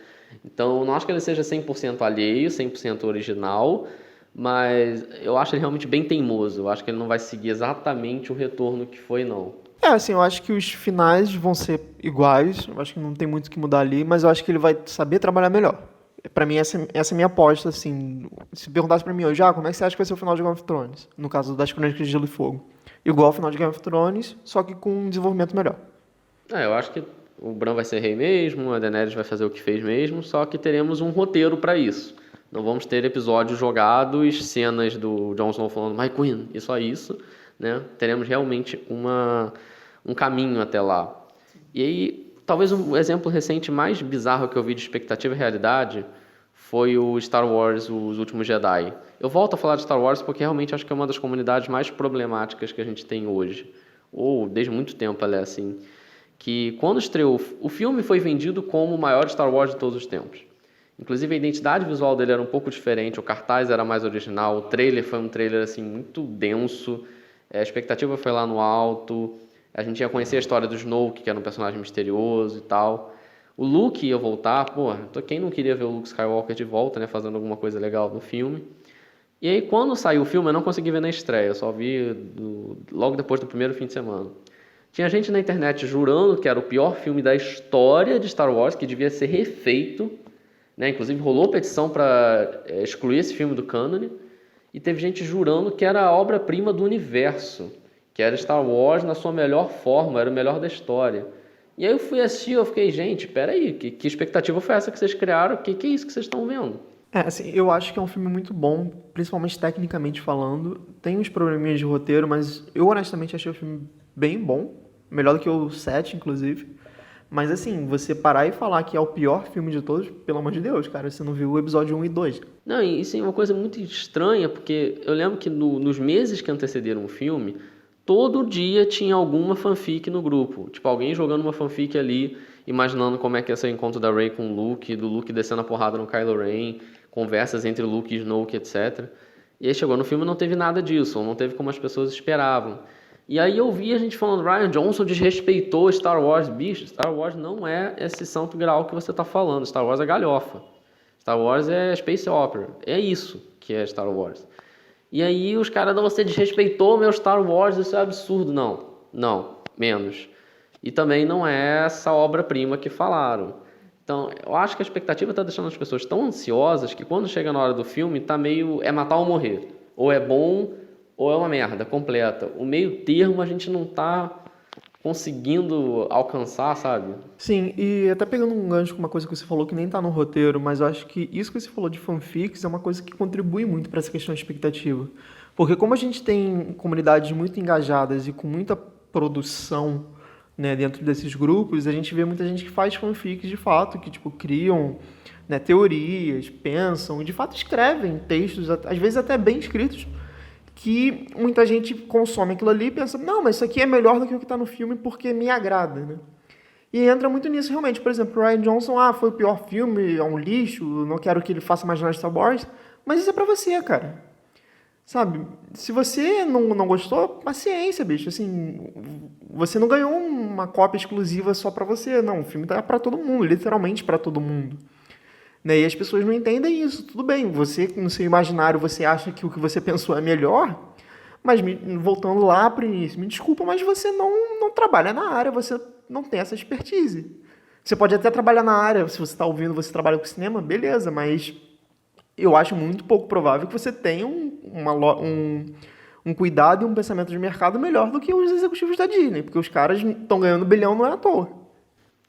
Então, não acho que ele seja 100% alheio, 100% original, mas eu acho ele realmente bem teimoso. Eu acho que ele não vai seguir exatamente o retorno que foi, não. Assim, eu acho que os finais vão ser iguais, eu acho que não tem muito o que mudar ali, mas eu acho que ele vai saber trabalhar melhor. Pra mim, essa é a minha aposta, assim. Se perguntasse pra mim hoje, como é que você acha que vai ser o final de Game of Thrones? No caso das Crônicas de Gelo e Fogo. Igual ao final de Game of Thrones, só que com um desenvolvimento melhor. Eu acho que o Bran vai ser rei mesmo, a Daenerys vai fazer o que fez mesmo, só que teremos um roteiro para isso. Não vamos ter episódios jogados, cenas do Jon Snow falando My Queen, e só isso, né? Teremos realmente um caminho até lá. E aí, talvez um exemplo recente mais bizarro que eu vi de expectativa e realidade foi o Star Wars, Os Últimos Jedi. Eu volto a falar de Star Wars porque realmente acho que é uma das comunidades mais problemáticas que a gente tem hoje. Ou desde muito tempo ela é assim. Que quando estreou, o filme foi vendido como o maior Star Wars de todos os tempos. Inclusive a identidade visual dele era um pouco diferente, o cartaz era mais original, o trailer foi um trailer assim muito denso, a expectativa foi lá no alto, a gente ia conhecer a história do Snoke, que era um personagem misterioso e tal. O Luke ia voltar, quem não queria ver o Luke Skywalker de volta, né, fazendo alguma coisa legal no filme. E aí quando saiu o filme eu não consegui ver na estreia, eu só vi logo depois do primeiro fim de semana. Tinha gente na internet jurando que era o pior filme da história de Star Wars, que devia ser refeito, né? Inclusive rolou petição para excluir esse filme do cânone, e teve gente jurando que era a obra-prima do universo, que era Star Wars na sua melhor forma, era o melhor da história. E aí eu fui assistir, eu fiquei, gente, peraí, que expectativa foi essa que vocês criaram? Que é isso que vocês estão vendo? Assim, eu acho que é um filme muito bom, principalmente tecnicamente falando. Tem uns probleminhas de roteiro, mas eu honestamente achei o filme bem bom. Melhor do que o 7, inclusive. Mas assim, você parar e falar que é o pior filme de todos, pelo amor de Deus, cara, você não viu o episódio 1 e 2. Não, e isso é uma coisa muito estranha, porque eu lembro que nos meses que antecederam o filme, todo dia tinha alguma fanfic no grupo. Tipo, alguém jogando uma fanfic ali, imaginando como é que ia ser o encontro da Rey com o Luke, do Luke descendo a porrada no Kylo Ren, conversas entre Luke e Snoke, etc. E aí chegou no filme e não teve nada disso, ou não teve como as pessoas esperavam. E aí eu vi a gente falando, Rian Johnson desrespeitou Star Wars. Bicho, Star Wars não é esse santo grau que você está falando. Star Wars é galhofa. Star Wars é space opera. É isso que é Star Wars. E aí os caras, não, você desrespeitou meu Star Wars, isso é absurdo. Não, menos. E também não é essa obra-prima que falaram. Então, eu acho que a expectativa está deixando as pessoas tão ansiosas que quando chega na hora do filme, tá meio, é matar ou morrer. Ou é bom, ou é uma merda completa. O meio termo a gente não tá conseguindo alcançar, sabe? Sim, e até pegando um gancho com uma coisa que você falou que nem tá no roteiro, mas eu acho que isso que você falou de fanfics é uma coisa que contribui muito para essa questão de expectativa. Porque como a gente tem comunidades muito engajadas e com muita produção, né, dentro desses grupos, a gente vê muita gente que faz fanfics de fato, que tipo criam, né, teorias, pensam e de fato escrevem textos, às vezes até bem escritos, que muita gente consome aquilo ali e pensa, não, mas isso aqui é melhor do que o que está no filme porque me agrada, né? E entra muito nisso realmente. Por exemplo, o Rian Johnson, foi o pior filme, é um lixo, não quero que ele faça mais nada de Star Wars, mas isso é pra você, cara. Sabe? Se você não gostou, paciência, bicho. Assim, você não ganhou uma cópia exclusiva só pra você, não. O filme tá pra todo mundo, literalmente pra todo mundo. Né? E as pessoas não entendem isso. Tudo bem, você, no seu imaginário, você acha que o que você pensou é melhor, Mas voltando lá para o início, me desculpa, mas você não trabalha na área, você não tem essa expertise. Você pode até trabalhar na área, se você está ouvindo, você trabalha com cinema, beleza, mas eu acho muito pouco provável que você tenha um cuidado e um pensamento de mercado melhor do que os executivos da Disney, porque os caras estão ganhando bilhão não é à toa.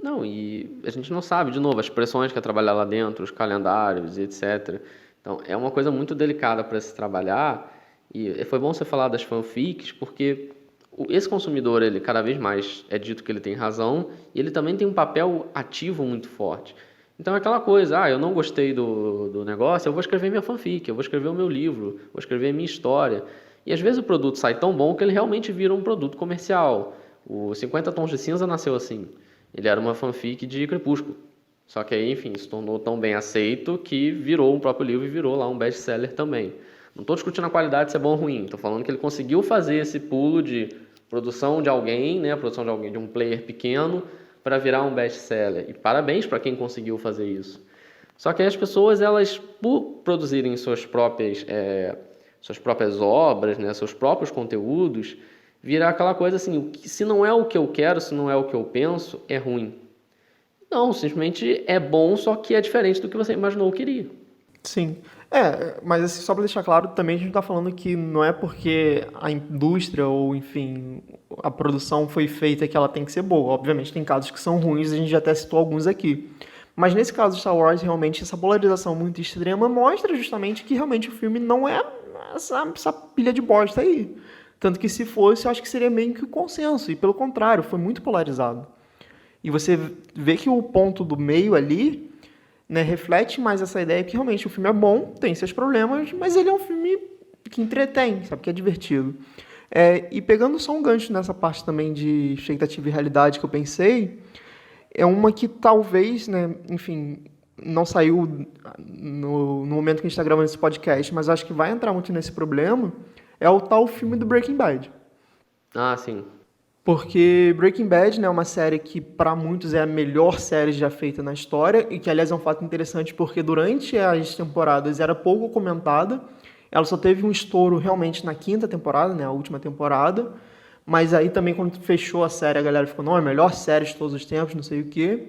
Não, e a gente não sabe, de novo, as pressões que é trabalhar lá dentro, os calendários e etc. Então, é uma coisa muito delicada para se trabalhar. E foi bom você falar das fanfics, porque esse consumidor, ele cada vez mais é dito que ele tem razão, e ele também tem um papel ativo muito forte. Então é aquela coisa, eu não gostei do negócio, eu vou escrever minha fanfic, eu vou escrever o meu livro, vou escrever a minha história. E às vezes o produto sai tão bom que ele realmente vira um produto comercial. O 50 Tons de Cinza nasceu assim. Ele era uma fanfic de Crepúsculo. Só que aí, enfim, se tornou tão bem aceito que virou um próprio livro e virou lá um best-seller também. Não estou discutindo a qualidade se é bom ou ruim, estou falando que ele conseguiu fazer esse pulo de produção de alguém, né, produção de alguém, de um player pequeno, para virar um best-seller. E parabéns para quem conseguiu fazer isso. Só que aí as pessoas, elas, por produzirem suas próprias obras, né, seus próprios conteúdos, virar aquela coisa assim, se não é o que eu quero, se não é o que eu penso, é ruim. Não, simplesmente é bom, só que é diferente do que você imaginou que queria. Sim. Mas assim, só para deixar claro, também a gente está falando que não é porque a indústria ou, enfim, a produção foi feita que ela tem que ser boa. Obviamente tem casos que são ruins, a gente já até citou alguns aqui. Mas nesse caso de Star Wars, realmente, essa polarização muito extrema mostra justamente que realmente o filme não é essa pilha de bosta aí. Tanto que se fosse, eu acho que seria meio que o consenso. E pelo contrário, foi muito polarizado. E você vê que o ponto do meio ali, né, reflete mais essa ideia que realmente o filme é bom, tem seus problemas, mas ele é um filme que entretém, sabe, que é divertido. E pegando só um gancho nessa parte também de expectativa e realidade que eu pensei, é uma que talvez, né, enfim, não saiu no momento que a gente está gravando esse podcast, mas acho que vai entrar muito nesse problema, é o tal filme do Breaking Bad. Ah, sim. Porque Breaking Bad, né, é uma série que para muitos é a melhor série já feita na história e que, aliás, é um fato interessante porque durante as temporadas era pouco comentada. Ela só teve um estouro realmente na quinta temporada, né, a última temporada. Mas aí também quando fechou a série a galera ficou, não, é a melhor série de todos os tempos, não sei o quê.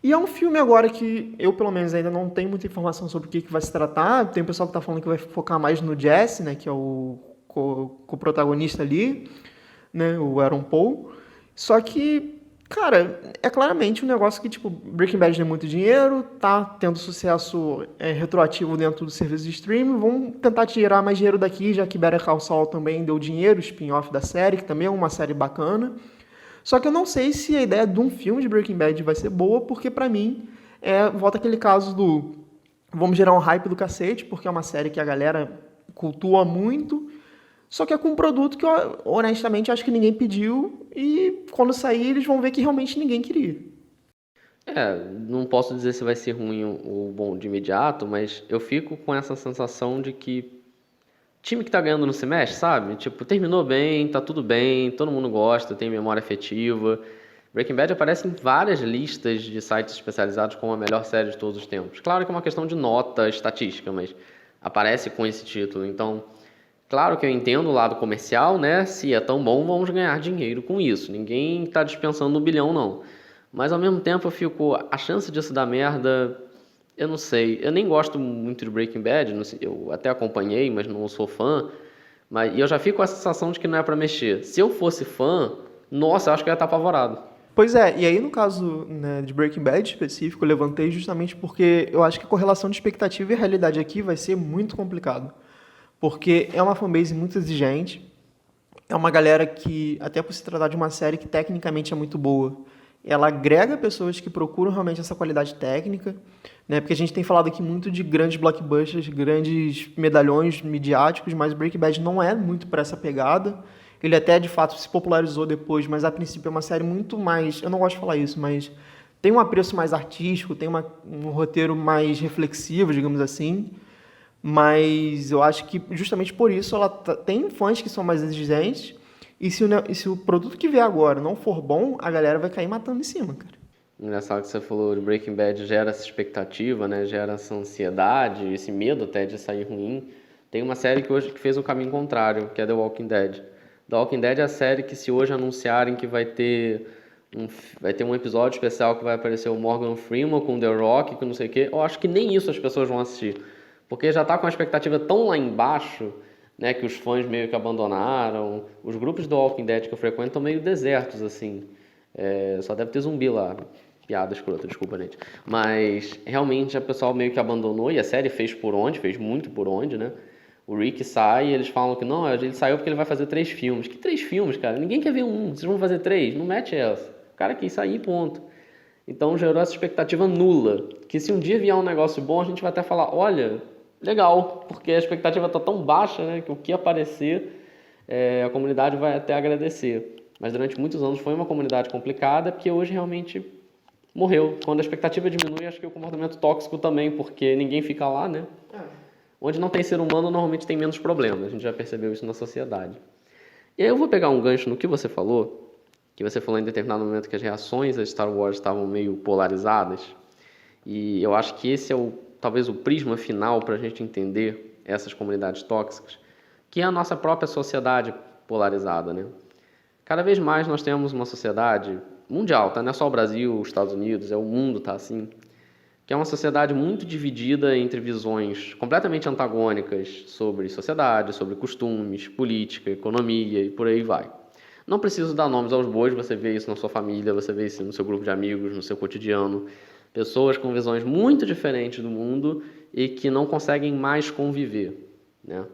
E é um filme agora que eu, pelo menos, ainda não tenho muita informação sobre o que vai se tratar. Tem um pessoal que está falando que vai focar mais no Jesse, né, que é o co-protagonista ali, né, o Aaron Paul. Só que, cara, é claramente um negócio que, tipo, Breaking Bad tem muito dinheiro, tá tendo sucesso retroativo dentro do serviço de streaming, vamos tentar tirar mais dinheiro daqui, já que Better Call Saul também deu dinheiro, spin-off da série, que também é uma série bacana. Só que eu não sei se a ideia de um filme de Breaking Bad vai ser boa, porque pra mim, volta aquele caso do vamos gerar um hype do cacete, porque é uma série que a galera cultua muito, só que é com um produto que, honestamente, acho que ninguém pediu e quando sair eles vão ver que realmente ninguém queria. Não posso dizer se vai ser ruim ou bom de imediato, mas eu fico com essa sensação de que time que tá ganhando no semestre, sabe? Tipo, terminou bem, tá tudo bem, todo mundo gosta, tem memória afetiva. Breaking Bad aparece em várias listas de sites especializados como a melhor série de todos os tempos. Claro que é uma questão de nota estatística, mas aparece com esse título. Então, claro que eu entendo o lado comercial, né? Se é tão bom, vamos ganhar dinheiro com isso. Ninguém tá dispensando 1 bilhão, não. Mas ao mesmo tempo eu fico, a chance disso dar merda, eu não sei. Eu nem gosto muito de Breaking Bad, não sei, eu até acompanhei, mas não sou fã. E eu já fico com a sensação de que não é pra mexer. Se eu fosse fã, nossa, eu acho que eu ia estar apavorado. Pois é, e aí no caso, né, de Breaking Bad específico, eu levantei justamente porque eu acho que a correlação de expectativa e realidade aqui vai ser muito complicado. Porque é uma fanbase muito exigente, é uma galera que, até por se tratar de uma série que tecnicamente é muito boa, ela agrega pessoas que procuram realmente essa qualidade técnica, né? Porque a gente tem falado aqui muito de grandes blockbusters, grandes medalhões midiáticos, mas Breaking Bad não é muito para essa pegada. Ele até, de fato, se popularizou depois, mas a princípio é uma série muito mais... Eu não gosto de falar isso, mas tem um apreço mais artístico, tem um roteiro mais reflexivo, digamos assim. Mas eu acho que justamente por isso ela tem fãs que são mais exigentes. E se o produto que vier agora não for bom, a galera vai cair matando em cima, cara. Engraçado que você falou de Breaking Bad, gera essa expectativa, né? Gera essa ansiedade, esse medo até de sair ruim. Tem uma série que hoje que fez o caminho contrário, que é The Walking Dead. The Walking Dead é a série que, se hoje anunciarem que vai ter um episódio especial que vai aparecer o Morgan Freeman com The Rock, com não sei o quê, eu acho que nem isso as pessoas vão assistir. Porque já tá com a expectativa tão lá embaixo, né, que os fãs meio que abandonaram. Os grupos do Walking Dead que eu frequento estão meio desertos, assim. Só deve ter zumbi lá. Piada escrota, desculpa, gente. Mas realmente o pessoal meio que abandonou, e a série fez por onde, fez muito por onde, né? O Rick sai e eles falam que não, ele saiu porque ele vai fazer 3 filmes. Que 3 filmes, cara? Ninguém quer ver um, vocês vão fazer 3? Não mete essa. O cara quis sair, ponto. Então gerou essa expectativa nula, que se um dia vier um negócio bom, a gente vai até falar, olha, legal, porque a expectativa está tão baixa, né, que o que aparecer, a comunidade vai até agradecer. Mas durante muitos anos foi uma comunidade complicada, porque hoje realmente morreu. Quando a expectativa diminui, acho que o comportamento tóxico também, porque ninguém fica lá, né? Onde não tem ser humano, normalmente tem menos problemas. A gente já percebeu isso na sociedade. E aí eu vou pegar um gancho no que você falou, em determinado momento que as reações a Star Wars estavam meio polarizadas. E eu acho que esse é talvez o prisma final para a gente entender essas comunidades tóxicas, que é a nossa própria sociedade polarizada, né? Cada vez mais nós temos uma sociedade mundial, tá? Não é só o Brasil, os Estados Unidos, o mundo tá assim, que é uma sociedade muito dividida entre visões completamente antagônicas sobre sociedade, sobre costumes, política, economia e por aí vai. Não preciso dar nomes aos bois, você vê isso na sua família, você vê isso no seu grupo de amigos, no seu cotidiano. Pessoas com visões muito diferentes do mundo e que não conseguem mais conviver, né?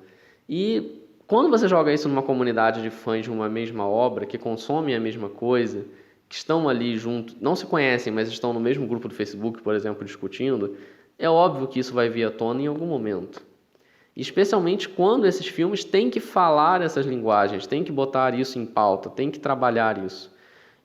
E quando você joga isso numa comunidade de fãs de uma mesma obra, que consomem a mesma coisa, que estão ali junto, não se conhecem, mas estão no mesmo grupo do Facebook, por exemplo, discutindo, é óbvio que isso vai vir à tona em algum momento. Especialmente quando esses filmes têm que falar essas linguagens, têm que botar isso em pauta, têm que trabalhar isso.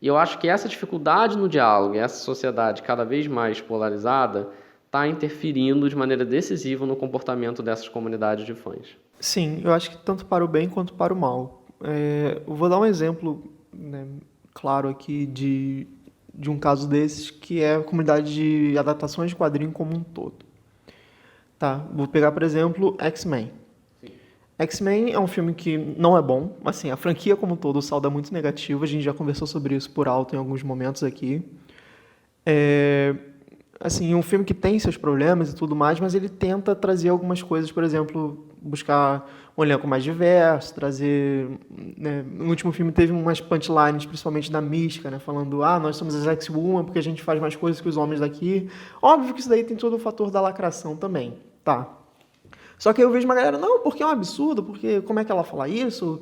E eu acho que essa dificuldade no diálogo, essa sociedade cada vez mais polarizada, está interferindo de maneira decisiva no comportamento dessas comunidades de fãs. Sim, eu acho que tanto para o bem quanto para o mal. Eu vou dar um exemplo, né, claro aqui de um caso desses, que é a comunidade de adaptações de quadrinho como um todo. Tá, vou pegar, por exemplo, X-Men. X-Men é um filme que não é bom, assim, a franquia como um todo, o saldo é muito negativo, a gente já conversou sobre isso por alto em alguns momentos aqui. Assim, um filme que tem seus problemas e tudo mais, mas ele tenta trazer algumas coisas, por exemplo, buscar um elenco mais diverso, trazer, né, no último filme teve umas punchlines, principalmente da Mística, né, falando, nós somos as X-Woman porque a gente faz mais coisas que os homens daqui. Óbvio que isso daí tem todo o fator da lacração também, tá? Só que eu vejo uma galera, não, porque é um absurdo, porque como é que ela fala isso?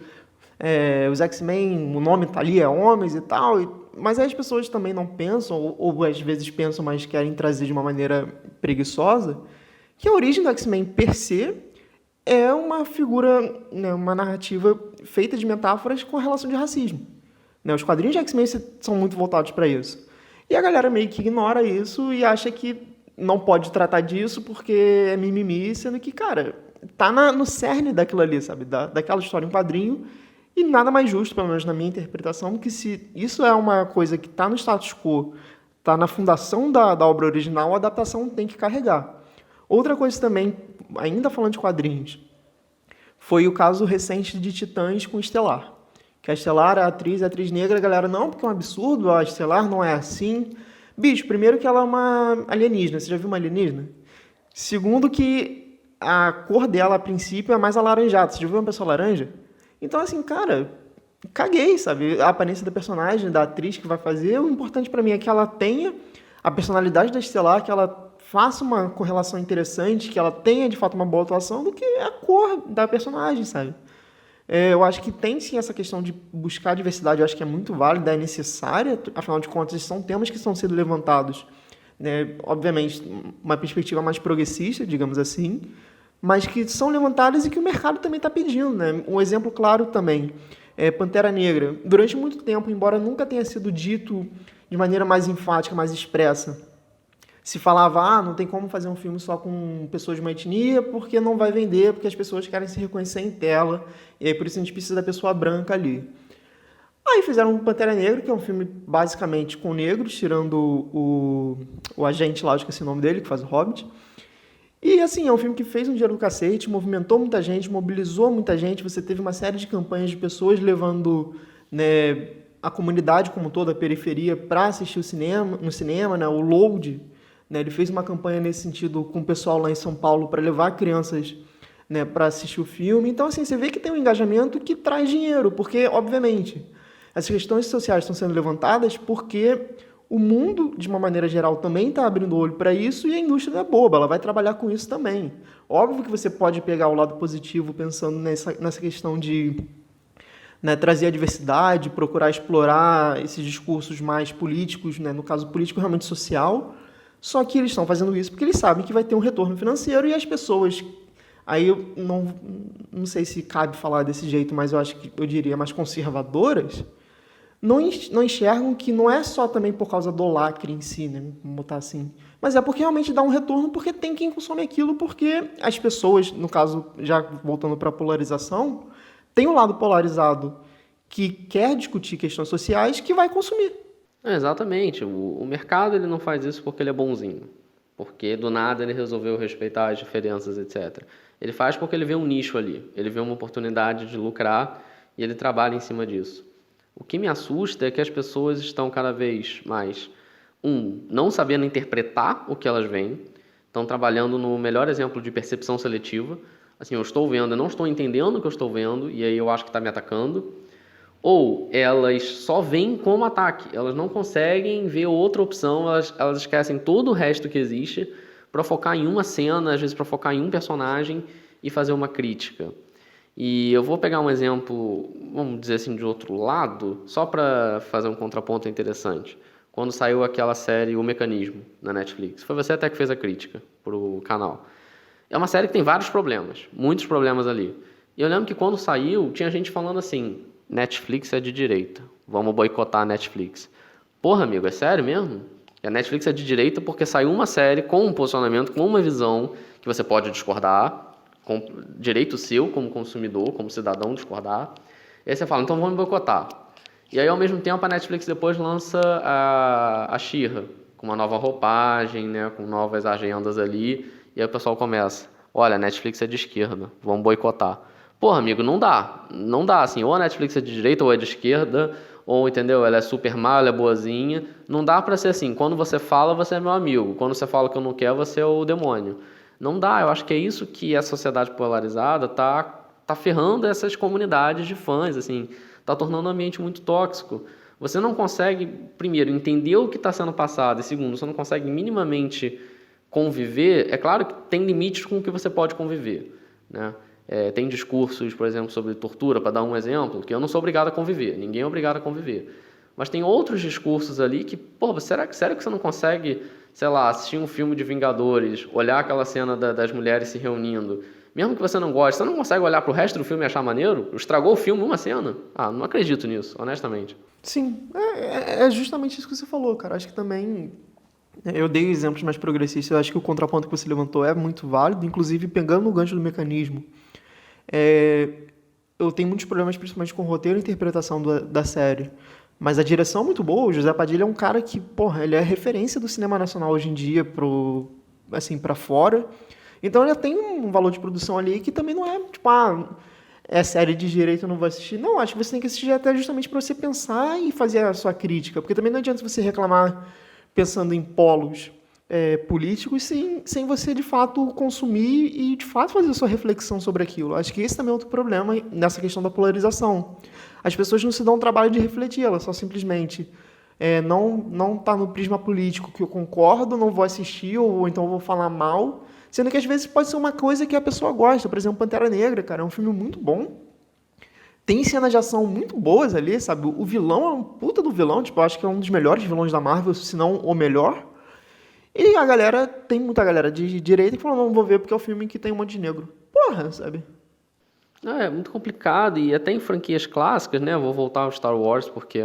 Os X-Men, o nome tá ali, é homens e tal, mas aí as pessoas também não pensam, ou às vezes pensam, mas querem trazer de uma maneira preguiçosa, que a origem do X-Men per se é uma figura, né, uma narrativa feita de metáforas com a relação de racismo. Né, os quadrinhos de X-Men são muito voltados para isso. E a galera meio que ignora isso e acha que não pode tratar disso porque é mimimi, sendo que, cara, tá no cerne daquilo ali, sabe? Daquela história em quadrinho, e nada mais justo, pelo menos na minha interpretação, que se isso é uma coisa que tá no status quo, tá na fundação da obra original, a adaptação tem que carregar. Outra coisa também, ainda falando de quadrinhos, foi o caso recente de Titãs com Estelar. Que a Estelar, a atriz negra, a galera, não, porque é um absurdo, a Estelar não é assim. Bicho, primeiro que ela é uma alienígena. Você já viu uma alienígena? Segundo que a cor dela, a princípio, é mais alaranjada. Você já viu uma pessoa laranja? Então, assim, cara, caguei, sabe? A aparência da personagem, da atriz que vai fazer, o importante pra mim é que ela tenha a personalidade da Estelar, que ela faça uma correlação interessante, que ela tenha, de fato, uma boa atuação, do que a cor da personagem, sabe? Eu acho que tem sim essa questão de buscar diversidade, eu acho que é muito válida, é necessária, afinal de contas, são temas que estão sendo levantados, né, obviamente, uma perspectiva mais progressista, digamos assim, mas que são levantadas e que o mercado também está pedindo. Né? Um exemplo claro também é Pantera Negra. Durante muito tempo, embora nunca tenha sido dito de maneira mais enfática, mais expressa, se falava, não tem como fazer um filme só com pessoas de uma etnia, porque não vai vender, porque as pessoas querem se reconhecer em tela, e aí por isso a gente precisa da pessoa branca ali. Aí fizeram um Pantera Negra, que é um filme basicamente com negros, tirando o agente lá, eu esqueci o nome dele, que faz o Hobbit. E assim, é um filme que fez um dinheiro do cacete, movimentou muita gente, mobilizou muita gente. Você teve uma série de campanhas de pessoas levando, né, a comunidade como toda, a periferia, para assistir o cinema, no cinema, né, o Load, né, ele fez uma campanha nesse sentido com o pessoal lá em São Paulo para levar crianças, né, para assistir o filme. Então, assim, você vê que tem um engajamento que traz dinheiro, porque, obviamente, essas questões sociais estão sendo levantadas porque o mundo, de uma maneira geral, também está abrindo o olho para isso e a indústria não é boba, ela vai trabalhar com isso também. Óbvio que você pode pegar o lado positivo pensando nessa questão de, né, trazer a diversidade, procurar explorar esses discursos mais políticos, né, no caso político realmente social, só que eles estão fazendo isso porque eles sabem que vai ter um retorno financeiro e as pessoas, aí eu não sei se cabe falar desse jeito, mas eu acho que eu diria mais conservadoras, não enxergam que não é só também por causa do lacre em si, né? Vamos botar assim. Mas é porque realmente dá um retorno, porque tem quem consome aquilo, porque as pessoas, no caso, já voltando para a polarização, tem um lado polarizado que quer discutir questões sociais que vai consumir. Exatamente. O mercado ele não faz isso porque ele é bonzinho. Porque do nada ele resolveu respeitar as diferenças, etc. Ele faz porque ele vê um nicho ali. Ele vê uma oportunidade de lucrar e ele trabalha em cima disso. O que me assusta é que as pessoas estão cada vez mais, não sabendo interpretar o que elas veem, estão trabalhando no melhor exemplo de percepção seletiva. Assim, eu estou vendo, eu não estou entendendo o que eu estou vendo, e aí eu acho que está me atacando. Ou elas só veem como ataque, elas não conseguem ver outra opção, elas esquecem todo o resto que existe para focar em uma cena, às vezes para focar em um personagem e fazer uma crítica. E eu vou pegar um exemplo, vamos dizer assim, de outro lado, só para fazer um contraponto interessante. Quando saiu aquela série O Mecanismo, na Netflix. Foi você até que fez a crítica para o canal. É uma série que tem vários problemas, muitos problemas ali. E eu lembro que quando saiu, tinha gente falando assim, Netflix é de direita, vamos boicotar a Netflix. Porra, amigo, é sério mesmo? A Netflix é de direita porque saiu uma série com um posicionamento, com uma visão que você pode discordar, com direito seu como consumidor, como cidadão, discordar. E aí você fala, então vamos boicotar. E aí, ao mesmo tempo, a Netflix depois lança a She-Ra, com uma nova roupagem, né, com novas agendas ali, e aí o pessoal começa, olha, a Netflix é de esquerda, vamos boicotar. Porra, amigo, não dá, assim, ou a Netflix é de direita ou é de esquerda, ou, entendeu, ela é super má, ela é boazinha, não dá pra ser assim, quando você fala, você é meu amigo, quando você fala que eu não quero, você é o demônio. Não dá, eu acho que é isso que a sociedade polarizada tá ferrando essas comunidades de fãs, assim, tá tornando o ambiente muito tóxico. Você não consegue, primeiro, entender o que está sendo passado, e segundo, você não consegue minimamente conviver. É claro que tem limites com o que você pode conviver, né? Tem discursos, por exemplo, sobre tortura, para dar um exemplo, que eu não sou obrigado a conviver, ninguém é obrigado a conviver. Mas tem outros discursos ali que, pô, sério que você não consegue, sei lá, assistir um filme de Vingadores, olhar aquela cena das mulheres se reunindo, mesmo que você não goste, você não consegue olhar pro resto do filme e achar maneiro? Estragou o filme uma cena? Ah, não acredito nisso, honestamente. Sim, é justamente isso que você falou, cara. Acho que também eu dei exemplos mais progressistas. Eu acho que o contraponto que você levantou é muito válido, inclusive pegando no gancho do mecanismo. Eu tenho muitos problemas, principalmente com o roteiro e interpretação da série. Mas a direção é muito boa. O José Padilha é um cara que, porra, ele é referência do cinema nacional hoje em dia assim, pra fora. Então ele tem um valor de produção ali que também não é, tipo, é série de direito, eu não vou assistir. Não, acho que você tem que assistir até justamente para você pensar e fazer a sua crítica. Porque também não adianta você reclamar pensando em polos políticos sem você, de fato, consumir e, de fato, fazer a sua reflexão sobre aquilo. Acho que esse também é outro problema nessa questão da polarização. As pessoas não se dão o trabalho de refletir, elas só simplesmente não tá no prisma político que eu concordo, não vou assistir ou então vou falar mal, sendo que às vezes pode ser uma coisa que a pessoa gosta. Por exemplo, Pantera Negra, cara, é um filme muito bom. Tem cenas de ação muito boas ali, sabe? O vilão é um puta do vilão, tipo, eu acho que é um dos melhores vilões da Marvel, se não o melhor. E tem muita galera de direita que fala, não vou ver porque é o filme que tem um monte de negro. Porra, sabe? É muito complicado, e até em franquias clássicas, né? Eu vou voltar ao Star Wars, porque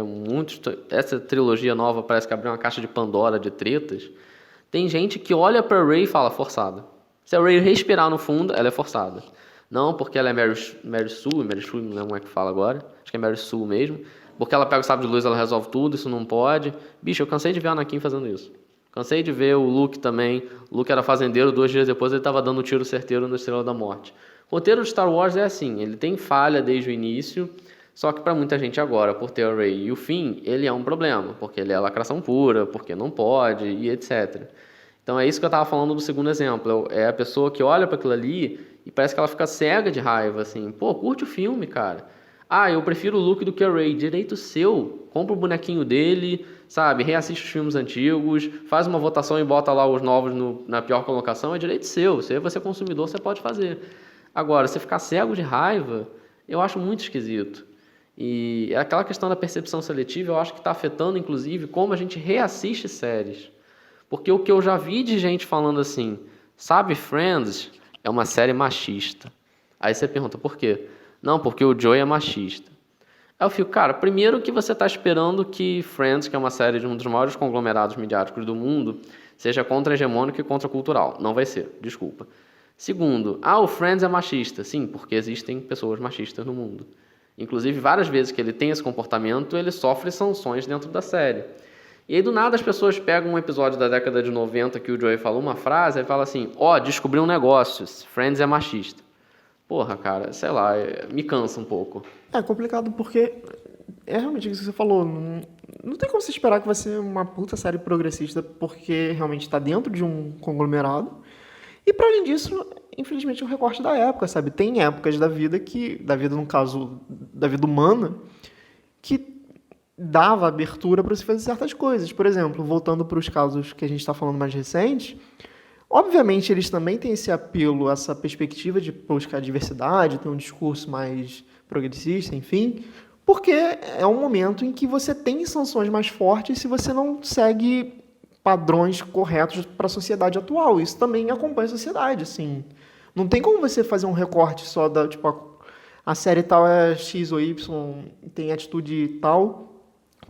essa trilogia nova parece que abriu uma caixa de Pandora de tretas. Tem gente que olha pra Rey e fala, forçada. Se a Rey respirar no fundo, ela é forçada. Não, porque ela é Mary Sue, não lembro como é que fala agora. Acho que é Mary Sue mesmo. Porque ela pega o sabre de luz, ela resolve tudo, isso não pode. Bicho, eu cansei de ver a Anakin fazendo isso. Cansei de ver o Luke também. O Luke era fazendeiro, 2 dias depois ele estava dando um tiro certeiro no Estrela da Morte. O roteiro de Star Wars é assim, ele tem falha desde o início, só que para muita gente agora, por ter a Rey e o Finn, ele é um problema, porque ele é lacração pura, porque não pode e etc. Então é isso que eu estava falando do segundo exemplo. É a pessoa que olha para aquilo ali e parece que ela fica cega de raiva, assim. Pô, curte o filme, cara. Ah, eu prefiro o Luke do que a Rey. Direito seu. Compra o bonequinho dele, sabe? Reassiste os filmes antigos, faz uma votação e bota lá os novos na pior colocação. É direito seu. Se você é consumidor, você pode fazer. Agora, você ficar cego de raiva, eu acho muito esquisito. E aquela questão da percepção seletiva, eu acho que está afetando, inclusive, como a gente reassiste séries. Porque o que eu já vi de gente falando assim, sabe, Friends é uma série machista. Aí você pergunta, por quê? Não, porque o Joey é machista. Aí eu fico, cara, primeiro que você está esperando que Friends, que é uma série de um dos maiores conglomerados midiáticos do mundo, seja contra-hegemônico e contra-cultural. Não vai ser, desculpa. Segundo, o Friends é machista. Sim, porque existem pessoas machistas no mundo. Inclusive, várias vezes que ele tem esse comportamento, ele sofre sanções dentro da série. E aí, do nada, as pessoas pegam um episódio da década de 90 que o Joey falou uma frase e fala assim, descobri um negócio, Friends é machista. Porra, cara, sei lá, me cansa um pouco. É complicado porque é realmente isso que você falou. Não tem como você esperar que vai ser uma puta série progressista porque realmente está dentro de um conglomerado. E para além disso, infelizmente é um recorte da época, sabe? Tem épocas da vida no caso, da vida humana, que dava abertura para se fazer certas coisas. Por exemplo, voltando para os casos que a gente está falando mais recentes, obviamente eles também têm esse apelo, essa perspectiva de buscar diversidade, ter um discurso mais progressista, enfim, porque é um momento em que você tem sanções mais fortes se você não segue padrões corretos para a sociedade atual. Isso também acompanha a sociedade, assim. Não tem como você fazer um recorte só da, tipo, a série tal é X ou Y, tem atitude tal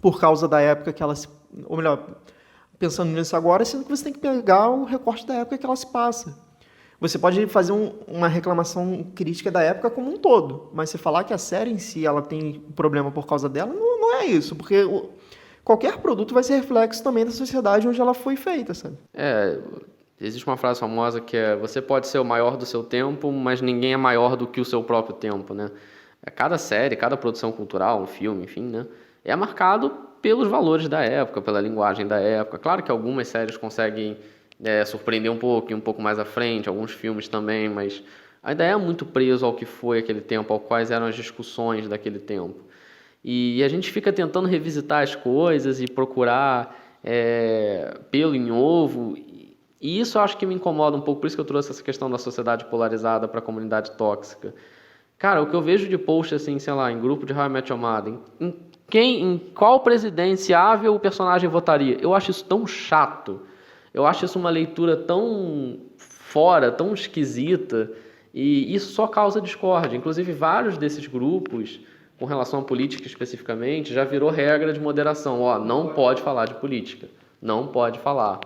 por causa da época que ela se... Ou melhor, pensando nisso agora, sendo que você tem que pegar o recorte da época que ela se passa. Você pode fazer uma reclamação crítica da época como um todo, mas você falar que a série em si ela tem problema por causa dela, não é isso, porque qualquer produto vai ser reflexo também da sociedade onde ela foi feita, sabe? Existe uma frase famosa que é você pode ser o maior do seu tempo, mas ninguém é maior do que o seu próprio tempo, né? Cada série, cada produção cultural, um filme, enfim, né? É marcado pelos valores da época, pela linguagem da época. Claro que algumas séries conseguem surpreender um pouco, ir um pouco mais à frente, alguns filmes também, mas ainda é muito preso ao que foi aquele tempo, ao quais eram as discussões daquele tempo. E a gente fica tentando revisitar as coisas e procurar pelo em ovo, e isso eu acho que me incomoda um pouco, por isso que eu trouxe essa questão da sociedade polarizada para a comunidade tóxica. Cara, o que eu vejo de post, assim, sei lá, em grupo de How I Met Your Mother, em qual presidenciável o personagem votaria? Eu acho isso tão chato. Eu acho isso uma leitura tão fora, tão esquisita. E isso só causa discórdia. Inclusive, vários desses grupos, com relação à política especificamente, já virou regra de moderação. Não pode falar de política. Não pode falar.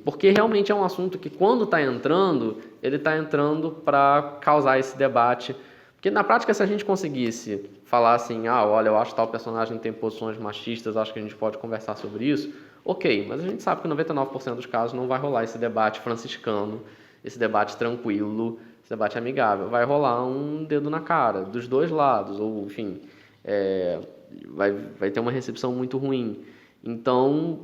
Porque realmente é um assunto que, quando está entrando, ele está entrando para causar esse debate. Porque, na prática, se a gente conseguisse falar assim, olha, eu acho que tal personagem tem posições machistas, acho que a gente pode conversar sobre isso, ok, mas a gente sabe que 99% dos casos não vai rolar esse debate franciscano, esse debate tranquilo, esse debate amigável. Vai rolar um dedo na cara, dos dois lados, ou, enfim, vai ter uma recepção muito ruim. Então,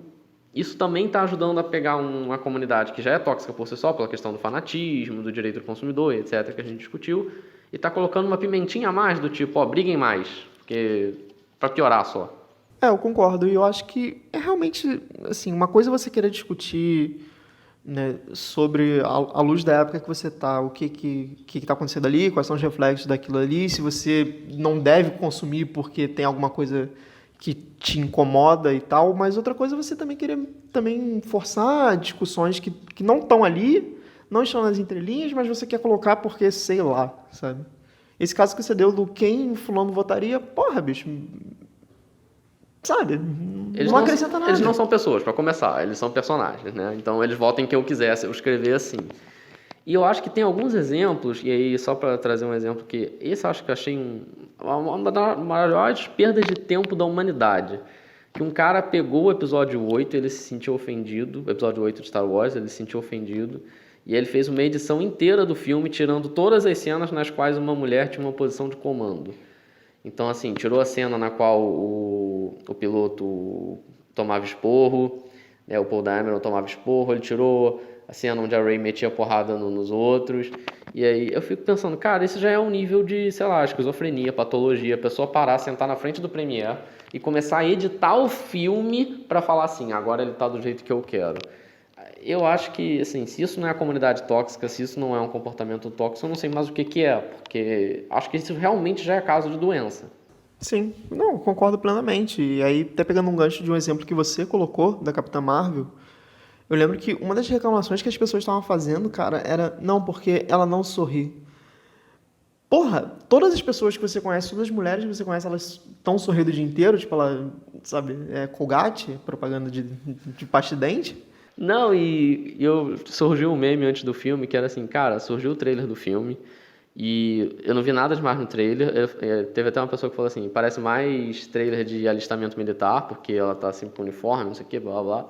isso também está ajudando a pegar uma comunidade que já é tóxica por si só, pela questão do fanatismo, do direito do consumidor, etc., que a gente discutiu, e está colocando uma pimentinha a mais do tipo, briguem mais, porque para piorar só. Eu concordo, e eu acho que é realmente, assim, uma coisa é você querer discutir, né, sobre a luz da época que você está, o que está acontecendo ali, quais são os reflexos daquilo ali, se você não deve consumir porque tem alguma coisa que te incomoda e tal, mas outra coisa é você também querer forçar discussões que não estão ali, não estão nas entrelinhas, mas você quer colocar porque, sei lá, sabe? Esse caso que você deu do quem fulano votaria, porra, bicho, sabe? Não acrescenta nada. Eles não são pessoas, para começar, eles são personagens, né? Então eles votam em quem eu quiser, se eu escrever assim. E eu acho que tem alguns exemplos, e aí só para trazer um exemplo esse eu acho que eu achei uma das maiores perdas de tempo da humanidade, que um cara pegou o episódio 8, ele se sentiu ofendido, o episódio 8 de Star Wars, ele se sentiu ofendido, e ele fez uma edição inteira do filme, tirando todas as cenas nas quais uma mulher tinha uma posição de comando. Então, assim, tirou a cena na qual o piloto tomava esporro, né, o Paul Dameron tomava esporro, ele tirou a cena onde a Rey metia porrada nos outros, e aí eu fico pensando, cara, isso já é um nível de, sei lá, esquizofrenia, patologia, a pessoa parar, sentar na frente do Premiere e começar a editar o filme pra falar assim, agora ele tá do jeito que eu quero. Eu acho que, assim, se isso não é a comunidade tóxica, se isso não é um comportamento tóxico, eu não sei mais o que que é, porque acho que isso realmente já é caso de doença. Sim, não, concordo plenamente. E aí, até pegando um gancho de um exemplo que você colocou, da Capitã Marvel, eu lembro que uma das reclamações que as pessoas estavam fazendo, cara, era, não, porque ela não sorri. Porra, todas as pessoas que você conhece, todas as mulheres que você conhece, elas estão sorrindo o dia inteiro, tipo, ela, sabe, Colgate, propaganda de pasta de dente. Não, surgiu um meme antes do filme que era assim, cara, surgiu o trailer do filme e eu não vi nada demais no trailer. Teve até uma pessoa que falou assim, parece mais trailer de alistamento militar, porque ela tá assim com uniforme, não sei o que, blá blá.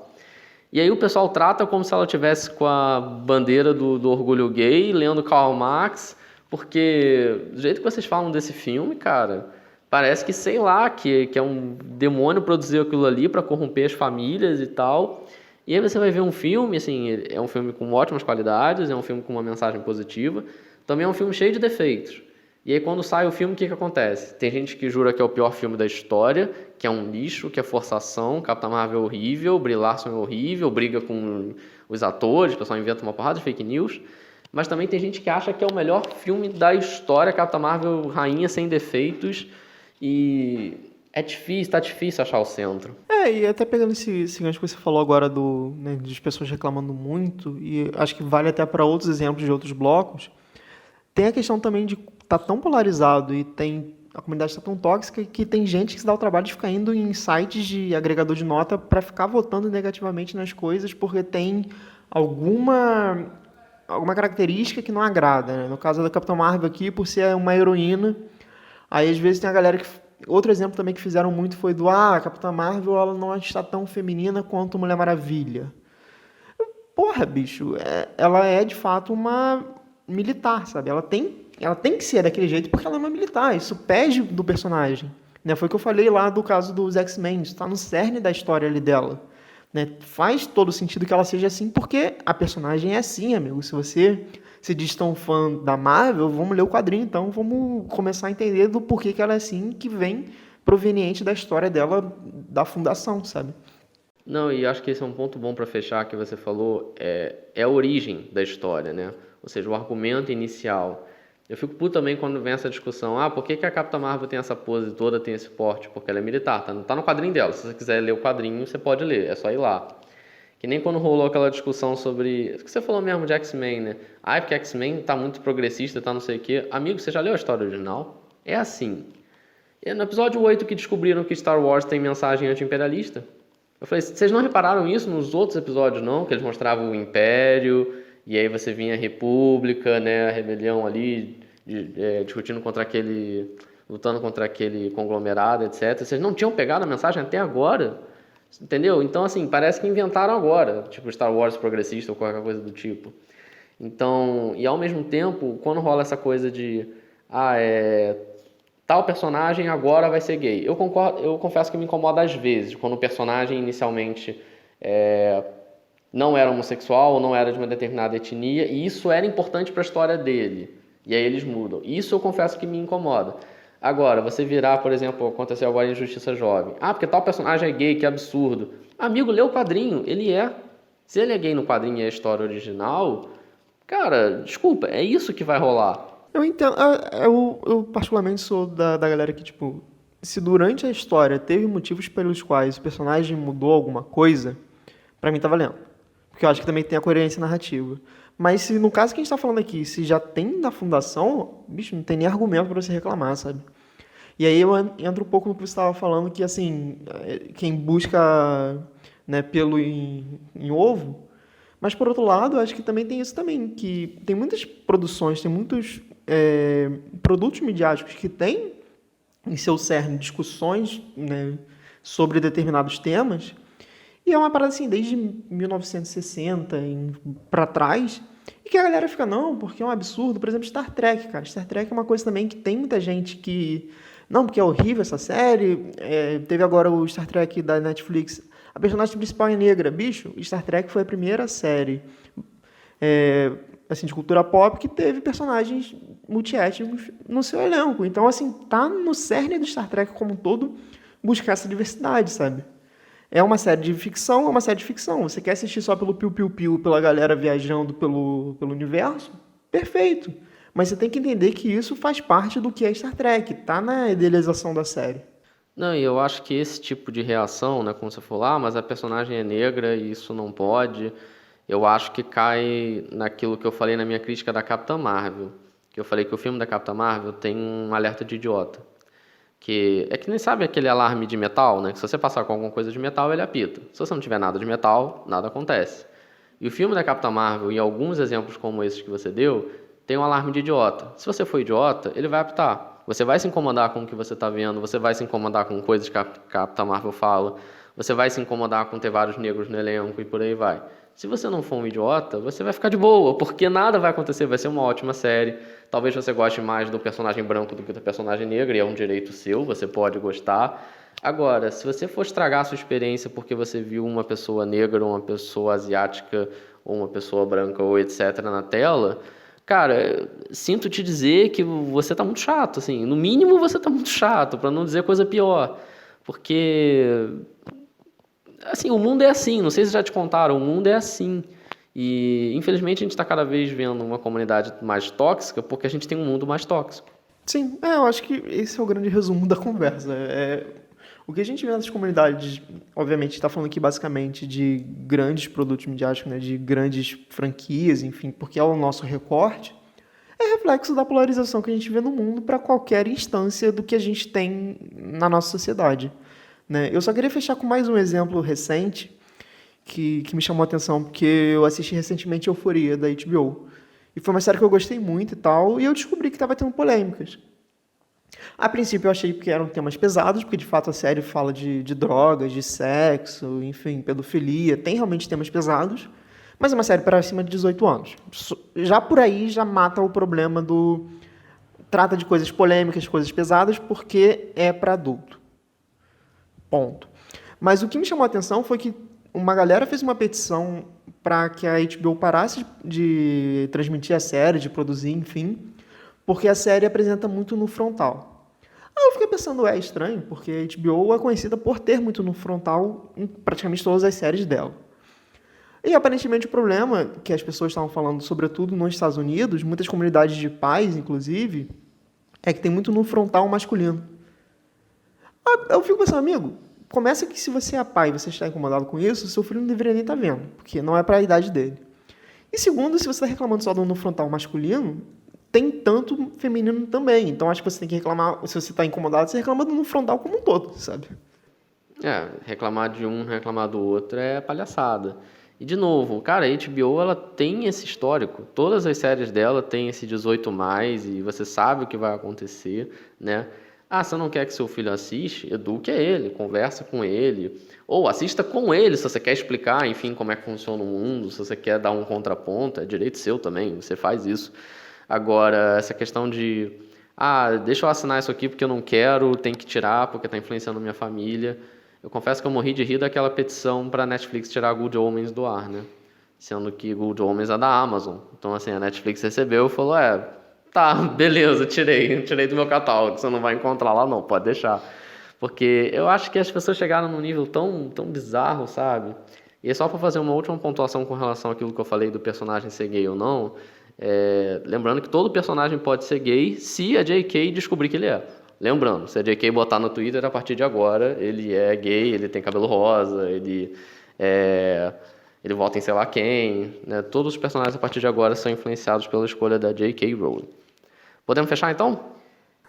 E aí o pessoal trata como se ela tivesse com a bandeira do orgulho gay, lendo Karl Marx, porque do jeito que vocês falam desse filme, cara, parece que, sei lá, que é um demônio produzir aquilo ali para corromper as famílias e tal. E aí você vai ver um filme, assim, é um filme com ótimas qualidades, é um filme com uma mensagem positiva, também é um filme cheio de defeitos. E aí quando sai o filme, o que que acontece? Tem gente que jura que é o pior filme da história, que é um lixo, que é forçação, Capitã Marvel é horrível, Brie Larson é horrível, briga com os atores, o pessoal inventa uma porrada de fake news. Mas também tem gente que acha que é o melhor filme da história, Capitã Marvel rainha sem defeitos, e tá difícil achar o centro. E até pegando esse gancho que você falou agora né, de pessoas reclamando muito, e acho que vale até para outros exemplos de outros blocos, tem a questão também de estar tão polarizado e a comunidade está tão tóxica que tem gente que se dá o trabalho de ficar indo em sites de agregador de nota para ficar votando negativamente nas coisas porque tem alguma característica que não agrada, né? No caso da Capitã Marvel aqui, por ser uma heroína, aí às vezes tem a galera que... Outro exemplo também que fizeram muito foi a Capitã Marvel ela não está tão feminina quanto Mulher Maravilha. Porra, bicho, ela é de fato uma militar, sabe? Ela tem que ser daquele jeito porque ela é uma militar, isso pede do personagem. Né? Foi o que eu falei lá do caso dos X-Men, isso está no cerne da história ali dela. Né? Faz todo sentido que ela seja assim, porque a personagem é assim, amigo. Se você se diz tão fã da Marvel, vamos ler o quadrinho, então vamos começar a entender do porquê que ela é assim, que vem proveniente da história dela, da fundação, sabe? Não, e acho que esse é um ponto bom para fechar que você falou, é a origem da história, né? Ou seja, o argumento inicial. Eu fico puto também quando vem essa discussão, por que que a Capitã Marvel tem essa pose toda, tem esse porte? Porque ela é militar, tá no quadrinho dela. Se você quiser ler o quadrinho, você pode ler, é só ir lá. Que nem quando rolou aquela discussão sobre... O que você falou mesmo de X-Men, né? Porque X-Men tá muito progressista, tá não sei o quê. Amigo, você já leu a história original? É assim. No episódio 8 que descobriram que Star Wars tem mensagem anti-imperialista, eu falei, vocês não repararam isso nos outros episódios, não? Que eles mostravam o Império, e aí você vinha a República, né? A rebelião ali, discutindo contra aquele... lutando contra aquele conglomerado, etc. Vocês não tinham pegado a mensagem até agora? Entendeu? Então, assim, parece que inventaram agora, tipo Star Wars progressista ou qualquer coisa do tipo. Então, e ao mesmo tempo, quando rola essa coisa de tal personagem agora vai ser gay. Eu confesso que me incomoda às vezes, quando o personagem inicialmente não era homossexual ou não era de uma determinada etnia, e isso era importante para a história dele. E aí eles mudam. Isso eu confesso que me incomoda. Agora, você virar, por exemplo, aconteceu agora em Justiça Jovem. Porque tal personagem é gay, que absurdo. Amigo, lê o quadrinho, ele é. Se ele é gay no quadrinho e é a história original, cara, desculpa, é isso que vai rolar. Eu entendo. Eu particularmente sou da galera que, tipo, se durante a história teve motivos pelos quais o personagem mudou alguma coisa, pra mim tá valendo. Porque eu acho que também tem a coerência narrativa. Mas se no caso que a gente tá falando aqui, se já tem da fundação, bicho, não tem nem argumento pra você reclamar, sabe? E aí eu entro um pouco no que você estava falando, que assim, quem busca, né, pelo em ovo, mas por outro lado, eu acho que também tem isso também, que tem muitas produções, tem muitos produtos midiáticos que têm em seu cerne discussões, né, sobre determinados temas. E é uma parada assim, desde 1960 pra trás, e que a galera fica, não, porque é um absurdo. Por exemplo, Star Trek, cara. Star Trek é uma coisa também que tem muita gente que... Não, porque é horrível essa série. Teve agora o Star Trek da Netflix. A personagem principal é negra. Bicho, Star Trek foi a primeira série assim, de cultura pop que teve personagens multiétnicos no seu elenco. Então, assim, tá no cerne do Star Trek como um todo buscar essa diversidade, sabe? É uma série de ficção, é uma série de ficção. Você quer assistir só pelo piu-piu-piu, pela galera viajando pelo universo? Perfeito. Mas você tem que entender que isso faz parte do que é Star Trek. Tá na idealização da série. Não, e eu acho que esse tipo de reação, né, como você falou, mas a personagem é negra e isso não pode, eu acho que cai naquilo que eu falei na minha crítica da Capitã Marvel. Que eu falei que o filme da Capitã Marvel tem um alerta de idiota. Que é que nem sabe aquele alarme de metal, né? Que se você passar com alguma coisa de metal, ele apita. Se você não tiver nada de metal, nada acontece. E o filme da Capitã Marvel, e alguns exemplos como esses que você deu, tem um alarme de idiota. Se você for idiota, ele vai apitar. Você vai se incomodar com o que você está vendo, você vai se incomodar com coisas que a Capitã Marvel fala, você vai se incomodar com ter vários negros no elenco e por aí vai. Se você não for um idiota, você vai ficar de boa, porque nada vai acontecer, vai ser uma ótima série. Talvez você goste mais do personagem branco do que do personagem negro, e é um direito seu, você pode gostar. Agora, se você for estragar a sua experiência porque você viu uma pessoa negra, uma pessoa asiática, ou uma pessoa branca, ou etc. na tela, cara, sinto te dizer que você tá muito chato, assim. No mínimo você tá muito chato, para não dizer coisa pior. Porque assim, o mundo é assim, não sei se já te contaram, o mundo é assim. E, infelizmente, a gente está cada vez vendo uma comunidade mais tóxica porque a gente tem um mundo mais tóxico. Sim, eu acho que esse é o grande resumo da conversa. O que a gente vê nessas comunidades, obviamente, está falando aqui basicamente de grandes produtos midiáticos, né, de grandes franquias, enfim, porque é o nosso recorte, é reflexo da polarização que a gente vê no mundo para qualquer instância do que a gente tem na nossa sociedade. Né? Eu só queria fechar com mais um exemplo recente que me chamou a atenção, porque eu assisti recentemente Euforia, da HBO. E foi uma série que eu gostei muito e tal, e eu descobri que estava tendo polêmicas. A princípio eu achei que eram temas pesados, porque de fato a série fala de drogas, de sexo, enfim, pedofilia, tem realmente temas pesados, mas é uma série para acima de 18 anos. Já por aí já mata o problema do... Trata de coisas polêmicas, coisas pesadas, porque é para adulto. Ponto. Mas o que me chamou a atenção foi que uma galera fez uma petição para que a HBO parasse de transmitir a série, de produzir, enfim, porque a série apresenta muito no frontal. Aí eu fiquei pensando, é estranho, porque a HBO é conhecida por ter muito no frontal em praticamente todas as séries dela. E aparentemente o problema que as pessoas estavam falando, sobretudo nos Estados Unidos, muitas comunidades de pais, inclusive, é que tem muito no frontal masculino. Eu fico pensando, amigo, começa que se você é pai e você está incomodado com isso, seu filho não deveria nem estar vendo, porque não é para a idade dele. E segundo, se você está reclamando só do no frontal masculino, tem tanto feminino também. Então acho que você tem que reclamar, se você está incomodado, você reclama do no frontal como um todo, sabe? Reclamar de um, reclamar do outro é palhaçada. E de novo, cara, a HBO ela tem esse histórico. Todas as séries dela têm esse 18+, e você sabe o que vai acontecer, né? Você não quer que seu filho assiste? Eduque ele, conversa com ele. Ou assista com ele, se você quer explicar, enfim, como é que funciona o mundo, se você quer dar um contraponto, é direito seu também, você faz isso. Agora, essa questão de, deixa eu assinar isso aqui porque eu não quero, tem que tirar porque está influenciando minha família. Eu confesso que eu morri de rir daquela petição para a Netflix tirar Good Omens do ar, né? Sendo que Good Omens é da Amazon. Então, assim, a Netflix recebeu e falou, tá, beleza, tirei do meu catálogo, você não vai encontrar lá não, pode deixar. Porque eu acho que as pessoas chegaram num nível tão bizarro, sabe? E é só para fazer uma última pontuação com relação àquilo que eu falei do personagem ser gay ou não, lembrando que todo personagem pode ser gay se a J.K. descobrir que ele é. Lembrando, se a J.K. botar no Twitter, a partir de agora, ele é gay, ele tem cabelo rosa, ele vota em sei lá quem, né? Todos os personagens a partir de agora são influenciados pela escolha da J.K. Rowling. Podemos fechar então?